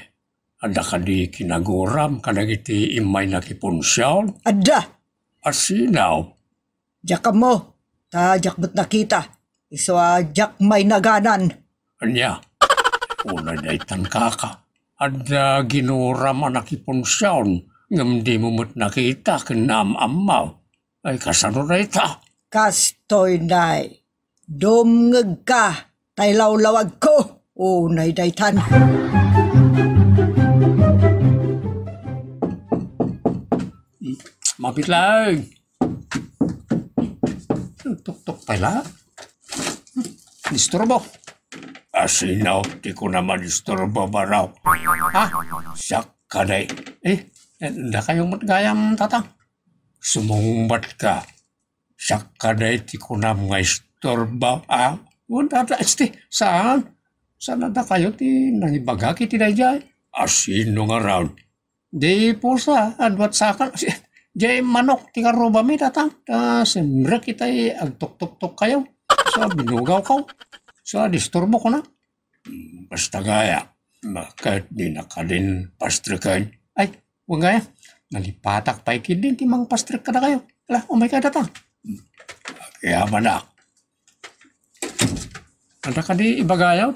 ada ka di kinaguram kanag iti imay nakipunsyon? Adda, Asinaw, jak mo. Jak mo't nakita. Jak may naganan. anya, una day tangkaka. Ada ginuram ang nakipunsyon, ngam di mo mo't nakita kinam-amaw. Ay kasano na ita? Kastoy nay. Dumngeg ka. Taylawlawag ko. Unay daytan. Mapit lang. Tuk-tuk pala. Disturbo. Asinaw, di ko naman disturbo ba raw? Ha? Siyak ka day. Hindi kayong matgayam, tatang. Sumungbat ka. Siyak ka day, di ko na mga istorbo. Wala na, saan? Saan na kayo, ti nangibagaki, ti day. Asino nga raw? Di po sa, adwat sakan. Jay manok, ti karoba mi, tatang. Siyempre kita'y agtok-tok-tok kayo. So, binugaw ka. So, disturbo ko na. Basta gaya, kahit di na ka din pastrikan. Ay, huwag gaya. Nalipatak pa ikidin, timang pastrik ka na kayo. Ala, umay ka datang. Kaya ba na? Ada ka di ibagayaw,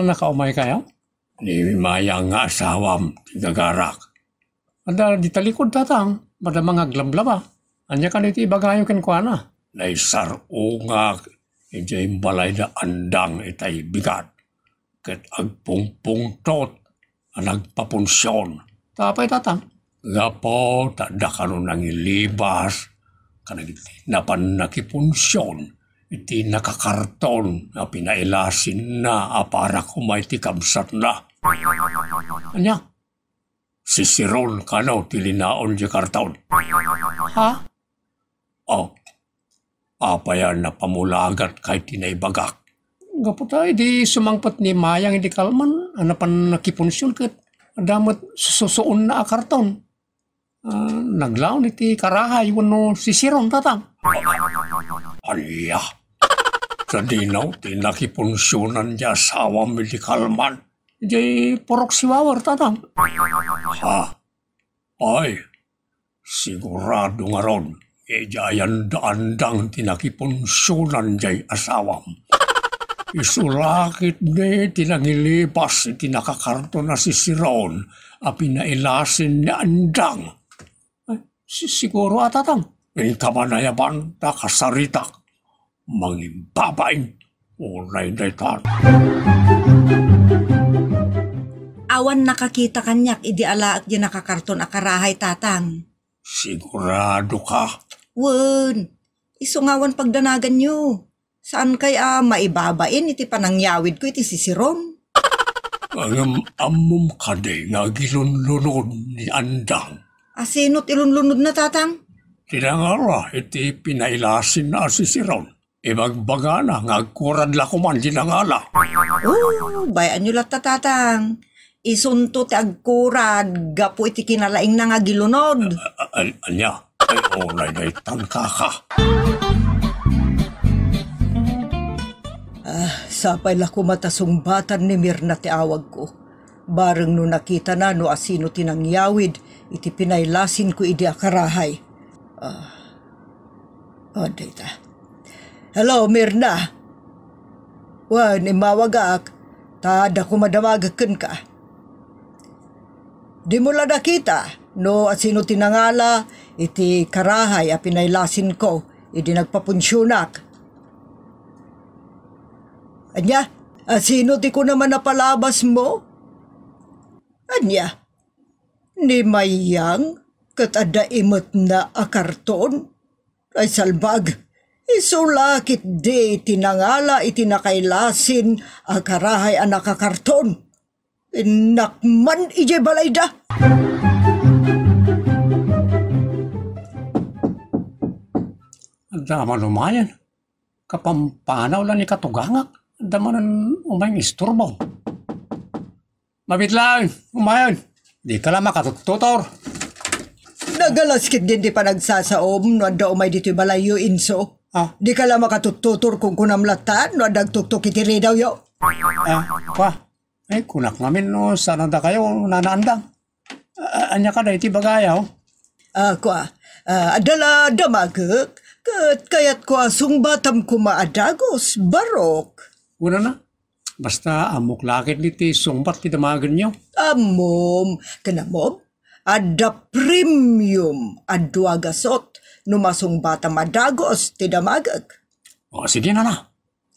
nakaumay kayo? Ni Maya nga asawam, tigagarak. Ada di talikod tatang, bada mga glamblaba. Anya ka dito ibagayaw ken kwa na. Naisar ungak, ijay balay na andang itay bigat. Ket agpungpung tot, nagpapunsyon. Tapay tatang. Gapo, tada ka nun nang ilibas. Kanag napan nakipunsyon. Iti nakakarton na pinailasin na para kumay ti kamsat na. Anya? Sisiron ka no, tilinaon di karton. Ha? Oh, apayan na pamulagat kay tinaybagak. Gaputay, di sumangpat ni Mayang hindi kalman, anapan nakipunsyon kat damot susuon na karton. Naglaon iti karahay, wano sisiron tatang. Alya, sa dinaw, tinakipunsyonan niya asawang medikalman. Diyan porok siwawar tatang. Ha? Ay, sigurado nga ron. Diyan daandang tinakipunsyonan niya asawang. Isulakit ni tinangilipas tinakakarto na sisiron a pinailasin ni andang. Ay, siguro atatang. Kamanayaban na kasaritak. Mangibabain. Unay daytan. Awan nakakita kanyak, idi alaak di nakakarton akarahay tatang. Sigurado ka? Wen, isungawan pagdanagan nyo. Saan kaya maibabain iti panangyawid ko iti sisiron? Ang amom ka de nga gilunlunod ni andang. Asinot ilunlunod na tatang? Tinangara iti pinailasin na sisiron. Ibagbaga na nga agkurad lakuman dinangala. Oh, bayan nyo lahat tatang. Isunto ti agkurad, gapo iti kinalaing na nga gilunod. Anya, ay ulay na itangkaka. Sapay lako matasumbatan ni Mirna ti awag ko. Bareng no nakita na no asino tinangyawid, iti pinailasin ko idi akarahay. Dita. Hello, Mirna. Wan, imawagak. Tada ko madamagakan ka. Di mo lang nakita, no asino tinangala, iti karahay a pinailasin ko, idi nagpapunsyonak. Anya, asino ti ko naman napalabas mo? Anya, ni Mayang, kat ada imot na akarton? Ay salbag, isulakit di tinangala itinakailasin akarahay ang nakakarton. Inakman ije balayda. Daman umayan. Kapampanaw lang ni katugangak. Daman umayang isturbo. Mabit lang, umayan. Di ka lang makatututor. Nagalaskit din di pa nagsasaom no anda umay dito balayo inso. Di ka lang makatututor kung kunamlatan no dagtuktok itiri daw yo. Kwa, kunak namin no, sana da kayo nanaandang. Anya ka da iti bagayaw? Adala damagek, kayat ko asong batam kumaadagos, barok. Una na, basta amok lakit niti sungbat ti damagan nyo. Amom, kanamom, ada premium adwagasot, numasong batam adagos, ti damagek. Sige na na.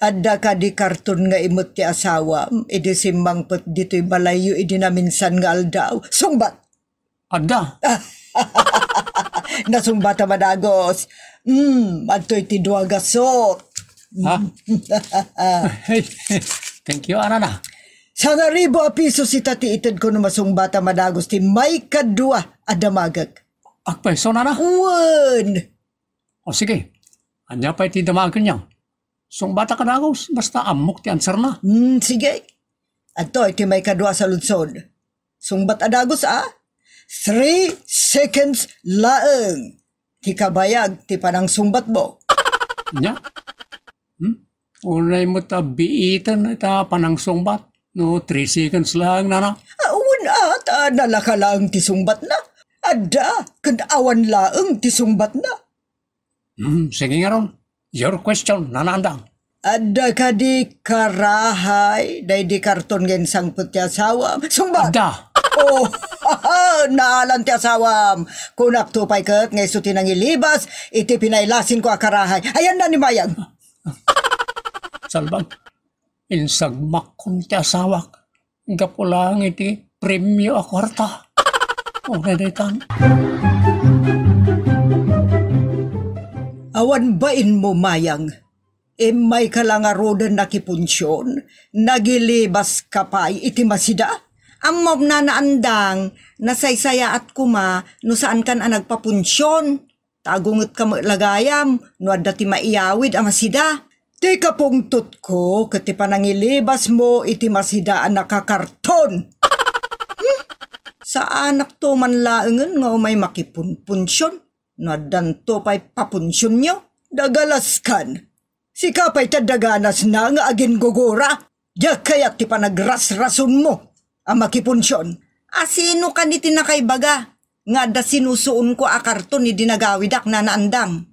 Adda ka di karton nga imot ti asawam, idi simbang put dito'y balayo idi na minsan nga aldaw. Sungbat! Adda. Nasumbata madagos. Adto'y ti duwagasot. Thank you, Anana. Sa nga ribo a piso si tati itad ko na masumbata madagos ti may kadua adamagag. Akpay, so na. Wan! Sige. Anya pa iti damagan niya. Sungbata ka dagos, basta amok ti answer na. Sige. Adto iti may kadua sa lutsod. Sungbat adagos 3 seconds laeng. Ti kabayag ti panang sumbat mo. Nya? Unay mo ta biitan ta panang sungbat. No, 3 seconds lang na. Una nalaka lang ti sumbat na. Adda, kanawan laeng ti sumbat na. Sige nga ron. Your question, nanandang. Adda ka di karahay, day di karton gen sang puti asawam. Sumbat! Adda! Naalan ti asawam. Kunak tupay kat, ngay suti nang ilibas, iti pinailasin ko akarahay. Ayan na ni Mayang. Salbag, insagmak kong ti asawak. Gapulang iti premyo akwarta. Daytan. Awan bain mo, Mayang? May kalangarodan na kipunsyon, nagilibas kapay iti masida? Ammob na naandang, nasaysaya at kuma, no saan kan nagpapunsyon. Tagungot ka lagayam, no adda ti maiyawid ang masida. Di ka pungtot ko, kati panangilibas mo iti masida ang nakakarton. Sa anak to man laengen nga umay makipunpunsyon. No danto pa'y papunsyon nyo, dagalaskan. Si kapay tadaganas na nga agin gugura, diya kaya't ti panagras-rason mo, ang makipunsyon. Asino ka ni tinakaybaga, nga da sinusuon ko akarton ni dinagawidak na naandang.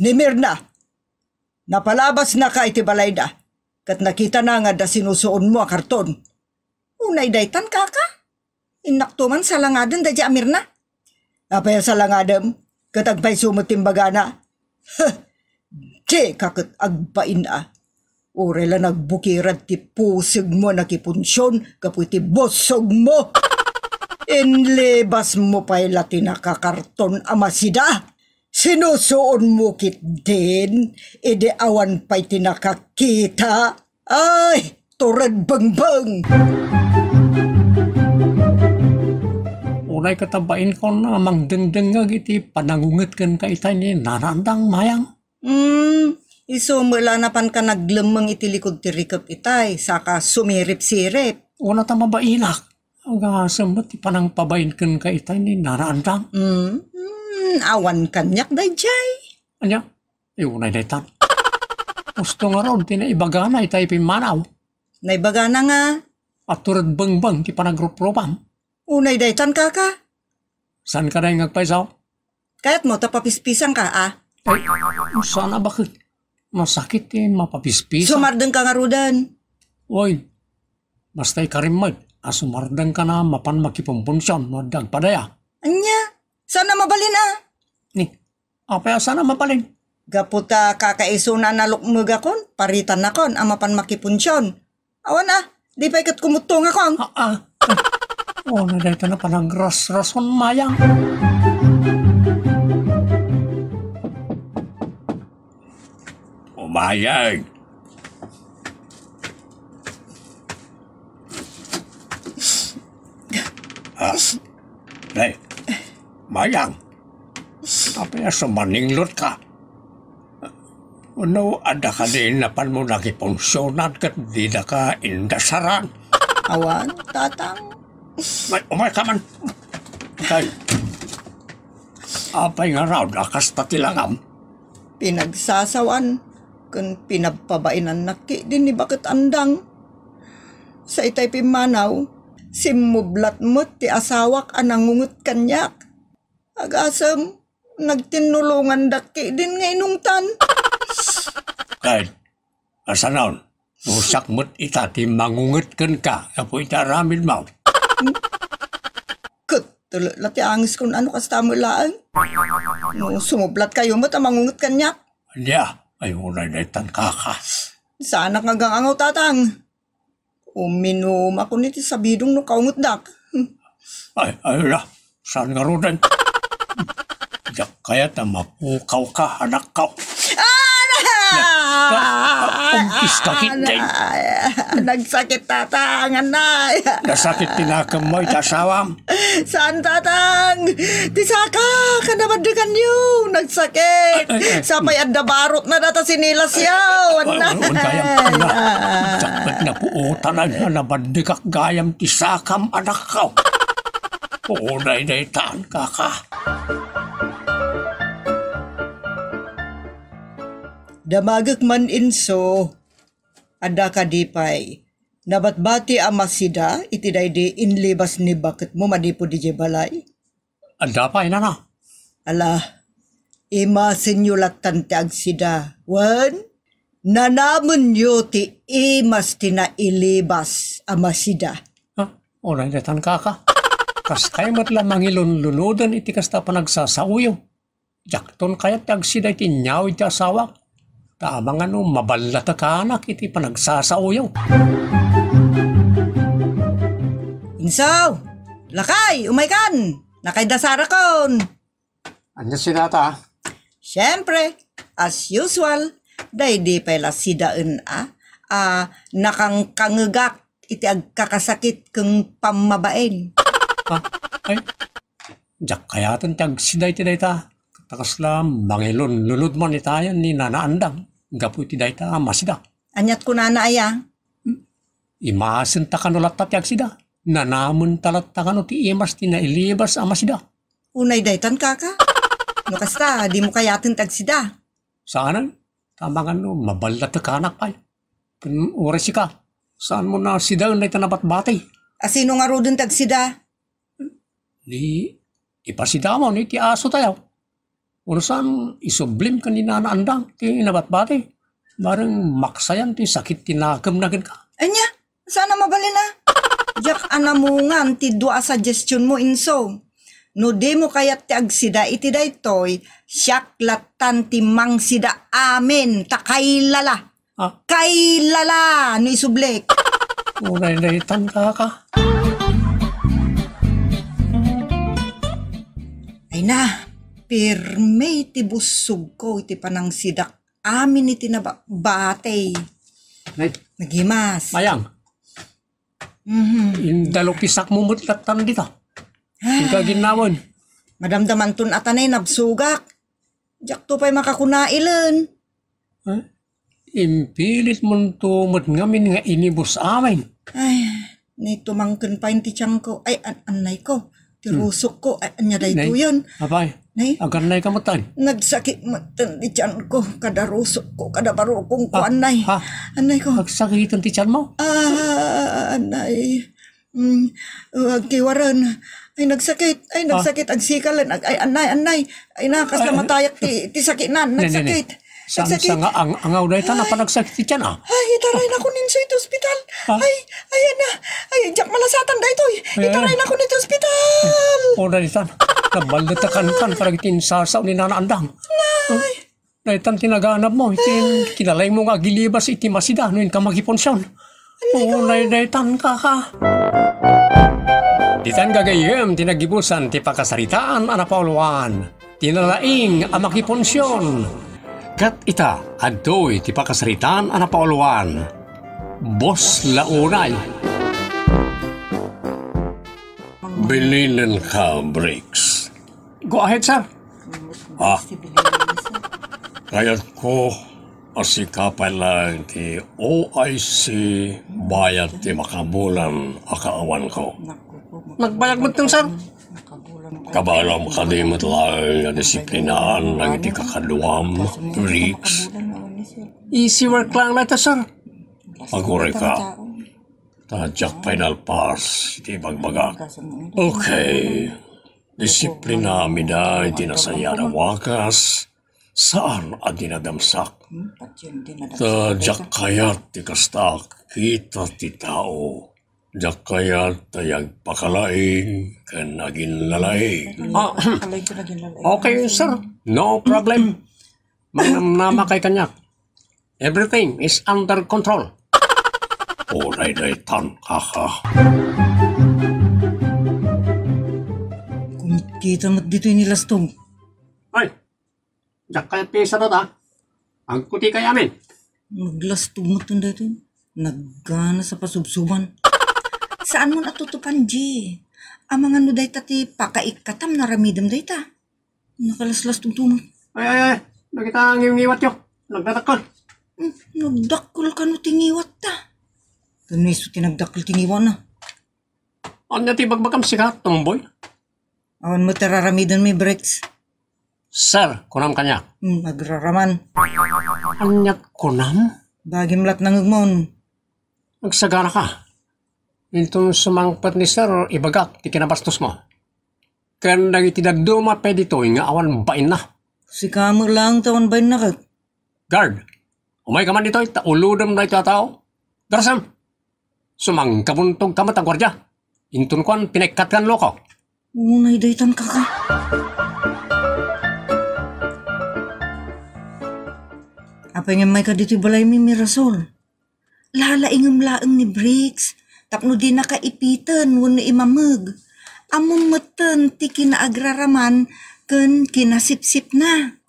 Ni Mirna, napalabas na ka iti balayda, kat nakita na nga da sinusuon mo akarton. Unay daytan kaka, inaktuman sa langadan da diya Mirna. Apaya sa langadam, katagpay sumutimbaga na. Che kakot agpain Orela nagbukirad ti pusig mo nakipunsyon, kapoy ti bosog mo. Inlebas mo pa'y lati nakakarton amasida. Sinusuon mo kit din, ide awan pa'y tinakakita. Ay, turad bangbang. Unay katabain ko na mangdengdengag iti panangunget kan ka itay ni nanandang Mayang. Isumula na pan ka naglemeng iti likod ti rikap itay, saka sumirip-sirip. Una ta mabainak. Ang sambot ti panang pabain kan ka itay ni nanandang. Awan kanyak dayjay. Anya, unay daytan. Gusto nga ron, tinaibagana itay pimanaw. Naibaga na nga. At turad bangbang ti panagrup-rupam. Unay daytan kaka. San ka na yung agpaisaw? Kaya't mo tapapispisang ka Ay, sana bakit? Masakit mapapispisa. Sumardeng ka nga rudan. Uy, basta'y karimag. Sumardeng ka na mapan makipumpunsyon. Madang padaya. Anya, sana mabalin Ni, apaya sana mabalin. Gaputa kakaiso na nalukmug akon, paritan akon, amapan makipunsyon. Awan di pa ikat kumutong akon. Nadayta na panang ras-rason Mayang. Mayang. Nay, Mayang. Apaya sumaninglot ka. Ano, ada ka din na pan mo nakipunsyonan kat di na ka indasaran. Awan, tatang. Umay ka man. Kay, apay nga raw, nakas patilangam. pinagsasawan, kun pinagpabainan naki din ni bakit andang. Sa itay pimanaw, simublat mo't ti asawak anangungot kanyak. Agasam, nagtinulungan daki din nga inungtan. Kahit, asanaon, usak mo't ita ti mangungot kan ka, apo itaramin mo. Tulo lati angis kung ano kasta mo laan. No, sumublat kayo mo't mangungot kanyak. Anya, ay unay na itan kaka. Sana nga angaw tatang. Uminom ako niti sa bidong no kaungot dak. Ay na, saan nga rodan? Diyak kaya ta mapukaw ka, anak ka. Umpis ka kitay. Nagsakit tatang, anay. Nasakit tinakam mo itasawam. Saan tatang? Tisaka, kanabadikan niyo. Nagsakit. Sapay at dabarot na data sinilas yaw. Ang gayam na. Sakit na puutan na nabandikak gayam tisakam anak ka. Unay na itaan kaka. Damagak man inso, ada kadipay, nabatbati amasida, itidaydi inlibas ni bakit mo madipo di balay. Anda pa ina na. Ala, ima senyulatan ti agsida. Wan, nanamun yo ti imas tina ilibas amasida. Unay na itaan kaka. Kas kaya mat lamang ilunlunudan iti kasta panagsasauyo. Jakton kaya ti agsida iti nyaw iti asawak. Tamang mabalata ka anak, iti panagsasauyaw. Insaw, lakay, umaykan, nakaydasara kon. Anya si Nata? Siyempre, as usual, dahil pala sidaan nakangkangagak iti agkakasakit keng pamabaen. Ay, jak kayatan ti agsida iti dayta. Takas lang, mangilon, lunod man itayan ni nanaandang. Gapu iti dayta masida. Anyat ko na aya. Imasin ta kanulat ta ti agsida. Nanamun talat ta kanu ti imas ti nailibas amasida. Unay daytan kaka. No kasta, di mo kayatin tagsida. Saan? Tamang mabalat ka anak pa. Oras ka. Saan mo na sida na ito nabatbatay? Asino nga ro dun tagsida? Di, ipasida mo ni ti aso tayo. Urusan isublim ka ni nanaandang ti nabatbatay. Barang maksayan ti sakit tinagam na ka. Anya, sana mabalin na. Jak anamungan ti dua suggestion mo inso. No di mo kayat ti agsida iti daytoy, syaklatan ti mangsida amin ta kailala. Kailala no isublek. Unay na itan ka. Ay na. Pirme iti busog ko iti panang sidak amin iti nabatay. Nagimas. Mayang. Indalo pisak mo mutlatan dito. Ika ginawon. Madamdaman tun atanay nabsugak. Jak to pa'y makakunailan. Impilit mo tumot ngamin nga inibus amin. Ay, nito mangkin pa ti tiyang ko. Ay, anay ko. Tirusok ko. Ay, anya dayto yun. Abay. Nay, agan nay kamutan. nagsakit matan ti tiyan ko, kada rusok ko, kada barukong ko, anay. Anay ko. Nagsakitan ti tiyan mo? Anay. Kiwaran. Ay, nagsakit. Ang sikalan. Ay, anay. Ay, nakas na matayak ti sakinan. Nagsakit. Sa nga ang angaw na ita na pa nagsakit ti tiyan Ay, itaray na ko ninso ito ospital. Ay, ayan na. Ay, jak malasatan da ito. Itaray na ko nito ospital. Oda nitan. Nabaldatakan kan paragitin sasaw ni nanaandang. Naitan tinaganap mo. Itin kinalay mo nga gilibas iti masida. Nuin ka magiponsyon. Naitan ka. Ditan gagayem tinagibusan ti pakasaritaan anapauluan. Tinalaing amakiponsyon. Kat ita adoy ti pakasaritaan anapauluan. Boss launay. Bilinin ka, Briggs. Go ahead, sir. Kayat ko asikapan lang ti OIC bayad ti makabulan akaawan ko. Nagbayag mo itong, sir? Kabalam kalimot lang nga disiplinaan ang iti kakaduam, Briggs. Easy work lang na ito, sir. Paguri ka. Tadyak final pass, iti bagbagak. Okay. Disiplina amida iti nasaya na wakas. Saan ang dinadamsak? Tadyak kayat ti kastak, kita ti tao. Tadyak kayat tayag pakalaing, kan naging lalaing. Okay, sir. No problem. Manamnama kay kanyak. Everything is under control. Oray na itan, kaka. Kumikita mo't dito yung nilastong. Ay, jak kaya pisa na ta. Ang kuti kay amin. Maglastong mo't yung dito. Naggana sa pasubsuban. Saan mo natutupan, G? Ang mga nuday tati pakaikatam na ramidam day ta. Nakalaslas tumtumot. Ay. Nakita ang ngiwat yo. Nagdatakal. Nagdakol ka no tingiwat ta. Kaniso tinagdakol tingiwan na. Ano ti bagbagam sikat, tumboy? Awan mo tararamidan may Briggs. Sir, kunam kanya. Magraraman. Anyat kunam? Bagim lat nang ugmon. Nagsagana ka. Itong sumangpat ni sir, ibagak, ti kinabastos mo. Kaya nagitidagduma pa dito, nga awan bain na. Si Kamer lang tawan bain na kat. Guard, umay ka man dito, uludam na ito tao. Darasam, sumangkabuntog ka matang gwardya. Intun kuan, pinagkat kan loko. Unay daytan kaka. Apa nga may ka dito balay mi mirasol. Lalaingam laeng ni Briggs. Tapno di nakaipitan wano imamag. Among matan ti kinaagraraman ken kinasipsip na.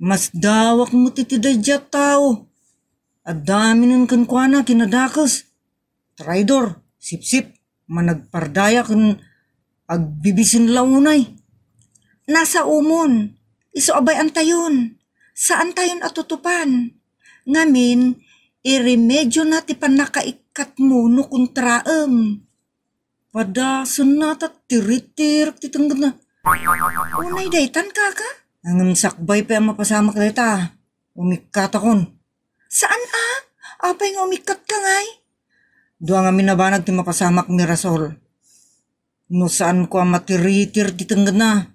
Mas dawak mo titidadya tao. Adami nun kan kuana kinadakas. Traidor, sipsip, managpardaya ken agbibisin launay. Nasa umon, iso abay antayon. Saan tayon atutupan? Ngamin, iremedyo na ti panakaikat mo no kontraem. Padasan na ta tiritir titanggap na. Unay daytan kaka? Ang sakbay pa ang mapasamak dayta. Umikat akon. Saan Apay nga umikat ka ngay? Dua nga minabanag ti mapasamak mi Rasol. No saan ko ang matiritir titanggap na.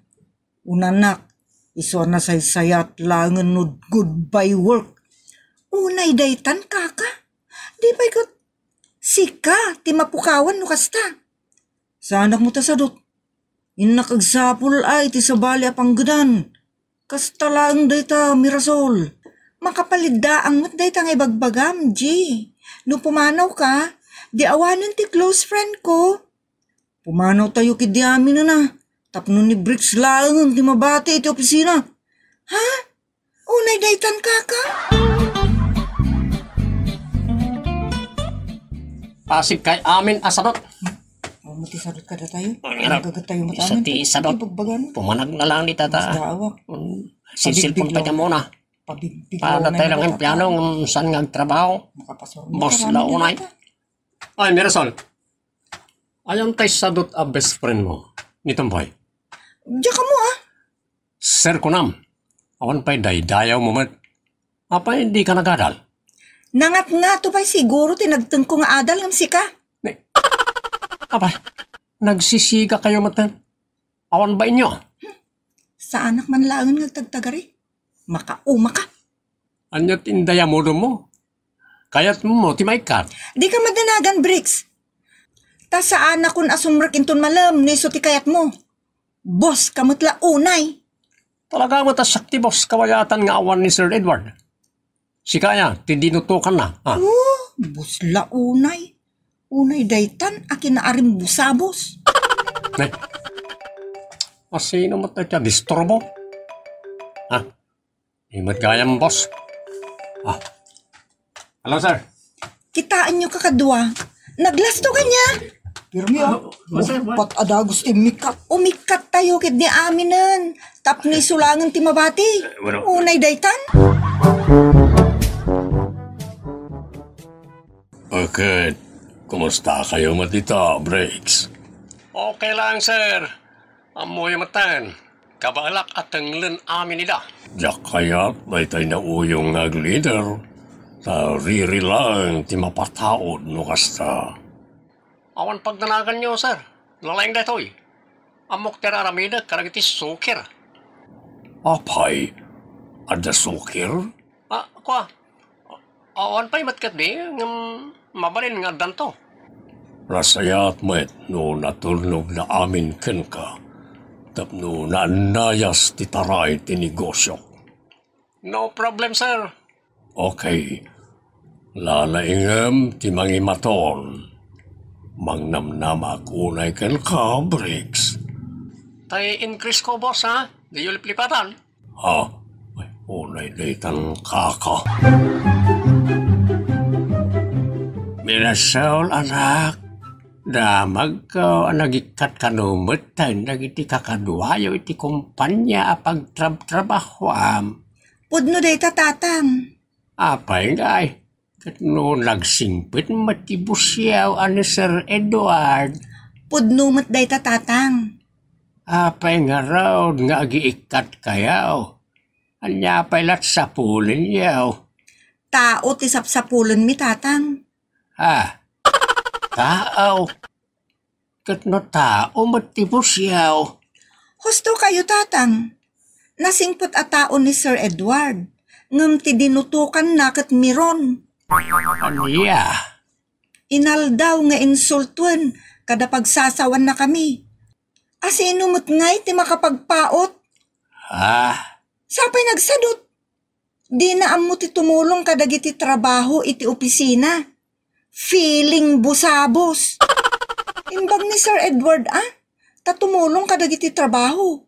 Unanak, iso na saysayat langan no goodbye work. Unay daytan kaka? Di ba ikot sika ti mapukawan no kasta? Sa anak mo tasadot. Inakagsapul ay ti sabali apanggadan. Kasta lang dayta Mirasol. Makapalida ang mat dayta nga ibagbagam, G. No pumanaw ka, di awanan ti close friend ko. Pumanaw tayo kidi amin na. Tapno ni Briggs lang ti mabati iti opisina. Ha? Unay daytan kaka? Pasig kay amin asadot. Mati sadot ka na tayo? Ang gagat tayo mat isa amin. ti sadot. Ibagbagan. Pumanag na lang ni tata. Daawak. Sisilpon pa niya muna. Pabigbigaw Para tayo lang yung piano ng saan nga trabaho. Boss launay. Ay, Mirasol. Ayon tayo sadot a best friend mo. Nitong boy. Diyan ka mo Sir Kunam. Awan pa'y daydayaw mo mat. Apa hindi ka nagadal? Nangat nga to pa'y siguro tinagtang ko nga adal ng sika. Apa, nagsisiga kayo matan. Awan ba inyo? Sa anak man laangan nga tagtagari. Makauma ka. Anyat indaya mo mo. Kayat mo ti may kat. Di ka madanagan, Briggs. Ta sa anak kun asumrak inton malam, niso ti kayat mo. Boss, kamutla unay. Talaga mo ta sakti boss kawayatan nga awan ni Sir Edward. Si kaya, tindinutukan na. Ha? Oh, busla unay. Unay daytan, akin na arim busabos. Eh, masino mo tayo disturbo? Ha? Imat gayam boss. Ah. Hello sir. Kitaan nyo kakadwa. Naglasto ka niya. Pirmi pat adagos ti mikat. Umikat tayo kit ni aminan. Tap ni sulangan ti mabati. Unay daytan. Okay. Kumusta kayo matita, Briggs? Okay lang sir. Amoy matan, kabalak at tanglan amin nila. Diyak kaya may tayo na uyong leader. Riri lang ti mapataod no kasta. Awan pagdanagan nyo, sir. Lalayang datoy. Amok tera aramida karagiti sukir. Apay, ada sukir? Kwa? Awan pa'y matkat di, ngam mabalin nga danto. Rasayat met no natulnog na amin ken ka. Tapno naanayas ti taray ti negosyo. No problem, sir. Okay. Lalaingam ti mangimaton. Mangnamnama kunay ken ka, Briggs. Tay increase ko, boss, ha? Di yung liplipatan. Ha? Ay, unay daytan kaka. Minasol, anak. Damag ko nagikat kanumot tayo nagiti kakaduayo iti kumpanya apag trabahwam. Pudno day tatang. Apay ngay. Kat no nagsingpit matibusyaw ani Sir Edward. Pudno mat day tatang. Apay nga raw nga agiikat kayaw. Anya pay lat sapulin yaw. Tao ti sapsapulan mi tatang. Ha? Tao. Kat no tao matibusyaw. Husto kayo tatang. Nasingpot a tao ni Sir Edward. Ngam ti dinutukan na kat miron. Anya? Inaldaw nga insultuen kada pagsasawan na kami. Asino mo't ngay ti makapagpaot. Ha? Sapay nagsadot. Di na amo ti tumulong kadagiti trabaho iti opisina. Feeling busabos. Imbag ni Sir Edward tatumulong kadagiti trabaho.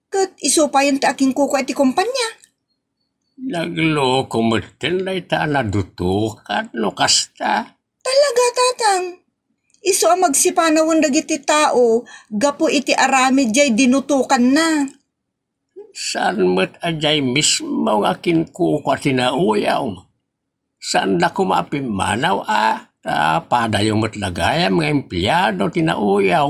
Kat isupayan ti aking kuko iti kumpanya. Nagloko mo din na ita nadutukan no kasta. Talaga tatang. Iso ang magsipanawan dagiti tao, gapo iti aramid jay dinutukan na. Saan mo't ajay mismo ang akin kuko tinauyaw? Saan na kumapimanaw padayo mo't lagayam mga empleyado tinauyaw.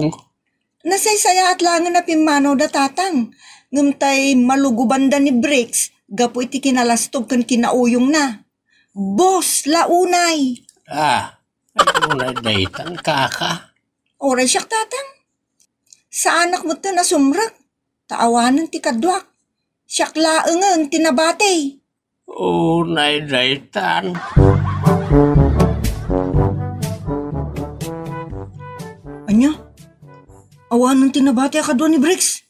Nasaysaya at langan na pimanaw da tatang. Ngamtay malugubanda ni Briggs, gapo iti kinalastog kan kinauyong na. Boss, launay. Unay daytan kaka. Oray siyak tatang. Sa anak mo ta nasumrak, taawanan ti kadwak. Siyak laengan tinabate. Unay daytan. Anya? Awanan tinabate akadwa ni Briggs.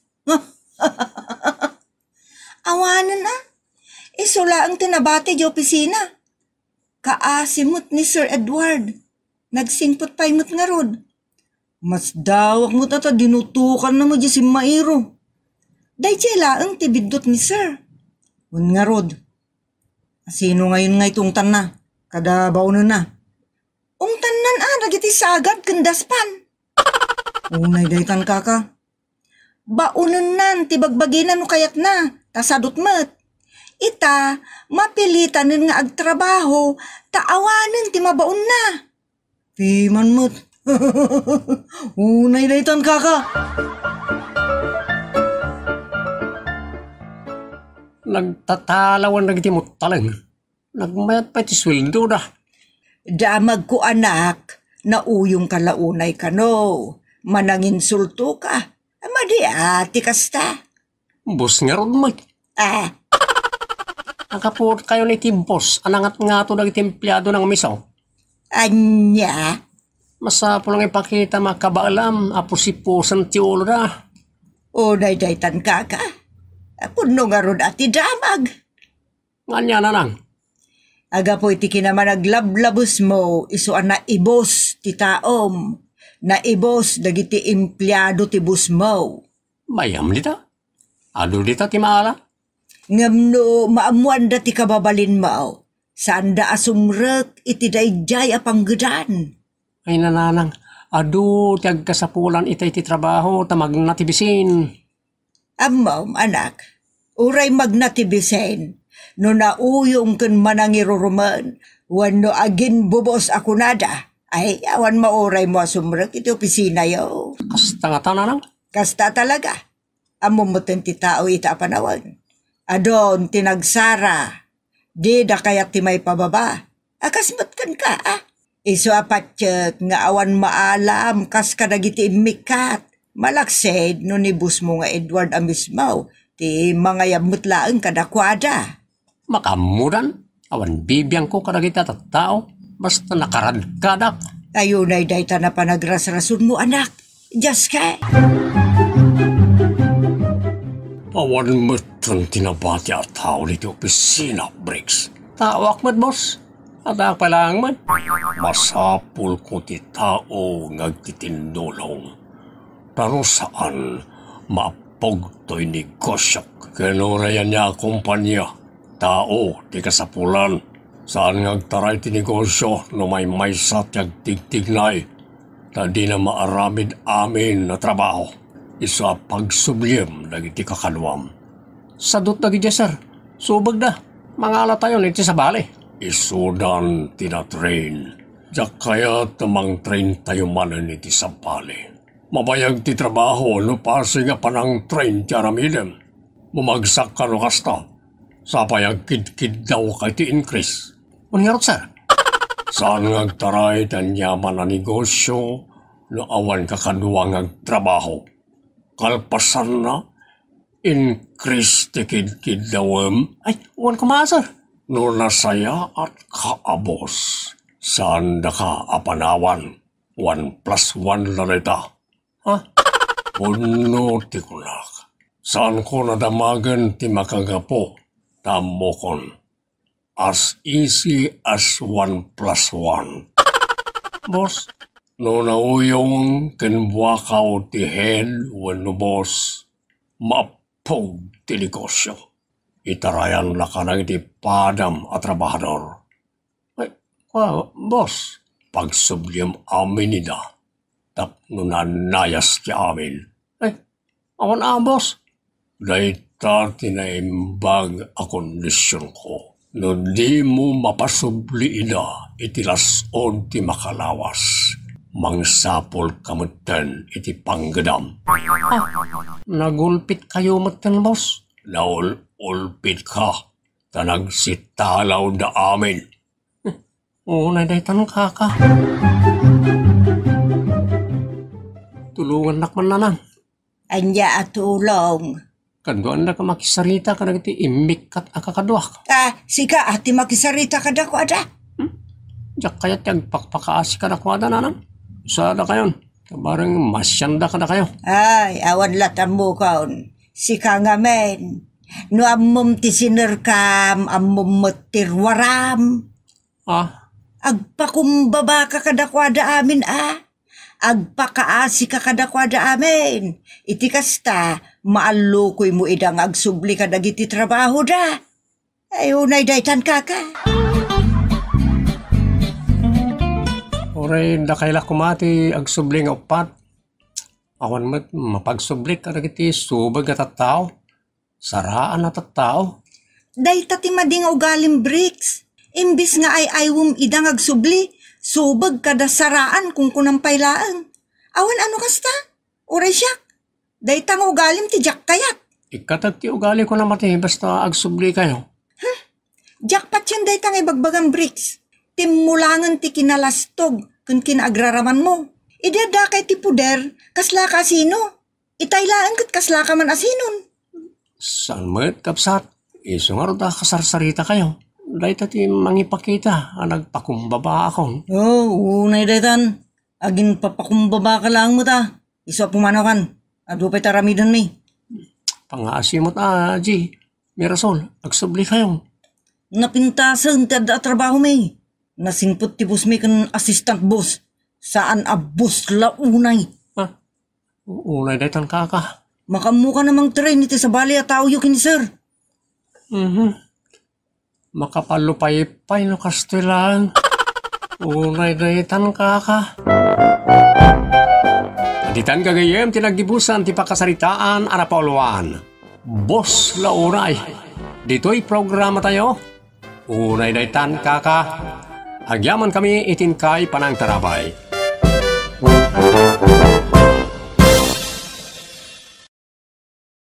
Awanan Isula ang tinabate di opisina. Kaasimot ni Sir Edward. Nagsingpot pa'y mo't nga rod. Mas dawak mo tata dinutukan na mo di si Mairo. Day laang tibidot ni Sir. Un nga rod. Sino ngayon nga itong na? Kada baunan na. Ungtan nan nagiti sagad kandaspan. Unay daytan kaka. Baunan nan tibagbaginan no kayat na. Tasadot mat. Ita, mapilitan nga agtrabaho, taawanan ti mabaon na. Timan mo't. Unay daytan kaka. Nagtatalawan nagtimot talang. Nagmayat pa ti sweldo na. Damag ko anak, nauyong kalaunay ka no. Mananginsulto ka. Madi ati kasta. Bus nga ron mo. Ang kapur kayo ni Timbos, anangat nga to nagtimplado ng misaw. Anya? Masapo lang ipakita makabaalam, apusipusan ti ulo na. Unay daytan kaka. Puno nga ron ati damag. Nganya na nang. Aga po iti kinaman naglablabos mo, isuan na ibos ti taom. Na ibos dagiti empleyado ti bus mo. Mayam dita. Ado dita ti maala. Ngam no maamuan da ti kababalin mo. Saan da asumrek iti dayjay apanggedan. Ay nananang, ado ti agkasapulan itay ti trabaho tamag natibisin. Amom anak, uray magnatibisin. No nauyong ken manangiruruman, wano agin bubos ako nada. Ay, awan mauray mo asumrek iti opisina yo. Kasta nga tananang. Kasta talaga. Amo mo ti tao ita panawan. Adon tinagsara. Di da kayat ti may pababa. Akasmat kan ka Iso apatyet nga awan maalam kas kadagiti imikat. Malaksid no nibus mo nga Edward amismaw. Ti mga yamutlaang kadakwada. Makamuran, awan bibiyang ko kadagita tao, basta nakaradkadak. Ayun ay dayta na panagrasrasun mo anak. Just kay. Awan mo itong tinabati at tao dito opisina, Briggs. Tawak mo, boss. At ako lang man. Masapul ko ti tao ngagtitinulong. Pero saan maapog to'y negosyo? Kinurayan niya kumpanya. Tao, di kasapulan. Saan ngagtaray ti negosyo no may maysat yag tigtignay. Na di na maaramid amin na trabaho. Isa pagsublim dagiti kakalwam. Sadot dagiti sir. Subag na. Mangala tayo niti sa bali. Isudan tinatrain. Diyak kaya tamang train tayo manan niti sa bali. Mabayag ti trabaho no pasi nga panang train ti aramidem. Mumagsak ka no kasta. Sapayag kid-kid daw kay ti increase. Unyarot sir. Saan ngagtaray tan yaman na negosyo no awan kakaduang agtrabaho. Kalpasan na, increase ti kid-kid dawem. Ay, uwan ko maa, sir. No nasaya at kaabos. Saan da ka apanawan? 1+1 lalita. Ha? Puno ti kulak. Saan ko nadamagan ti makagapo? Tamo kon. As easy as 1+1. Boss, no nauyong kinwakaw ti head when no boss, maapog ti negosyo. Itarayan na ka ng ti padam at trabahador. Ay, boss, pagsubliem amin nida, tapno na nayas ki amin. Ay, awan boss. Dahita tinaimbag a kondisyon ko. No di mo mapasubli ida, itilason ti makalawas. Mangsapol kamutan iti panggadam. Nagulpit kayo mutan, boss? Naulpit ka. Tanagsitalaw na amin. Unay day tanong kaka. Tulungan nakman nanan. Anya at tulong. Kandoan na ka makisarita ka na iti imikat akakaduak. Sika ati makisarita ka da ko ada. Diyak kaya't yung pakpakaasi ka na kwada nanan. Sada kayon. Kabarang masyanda ka na kayo. Ay, awan latam mo kaon. Sika nga men. No amom ti sinerkam, amom matirwaram. Agpakumbaba ka kadakwada amin Agpakaasi ka kadakwada amin. Iti kasta, maalukoy mo idang agsubli ka dagiti trabaho da. Ay, unay daytan kaka. Oray, da kaila kumati agsubli nga upat. Awan mo, mapagsubli ka dagiti subag nga tattao. Saraan na tattao. Dayta ti mading ugalim Bricks. Imbis nga ay aywom idang agsubli. Subag kada saraan kung kunampaylaan. Awan ano kasta? Uray siyak. Daytang ugalim ti Jack kayat. Ikatag ti ugali ko na mati, basta agsubli kayo. Jack pat yan daytang ibagbagang Bricks. Timulangan ti kinalastog kung kinaagraraman mo. Idada kay ti puder, kasla ka sino. Itaylaan kat kasla ka man asinon. Saan mo kapsat? Isungar da kasarsarita kayo. Dahita ti mangipakita, nagpakumbaba ako. Unay daytan. Agin papakumbaba ka lang mo ta. Iso pumanakan. Adupay taramidon mi. Pangasimot G. Mirasol, agsubli kayo. Napintasan ti adda trabaho mi. Nasingput ti bus mi kan assistant boss. Saan abos launay. Unay daytan kaka. Makamuka namang train iti sa bali at tao yukin sir. Makapalupay-pay no kastilan. Unay daytan kaka. Aditan kagayem tinagdibusan ti pakasaritaan arapauluan. Boss lauray. Dito'y programa tayo. Unay daytan kaka. Agyaman kami itin kay panang tarabay.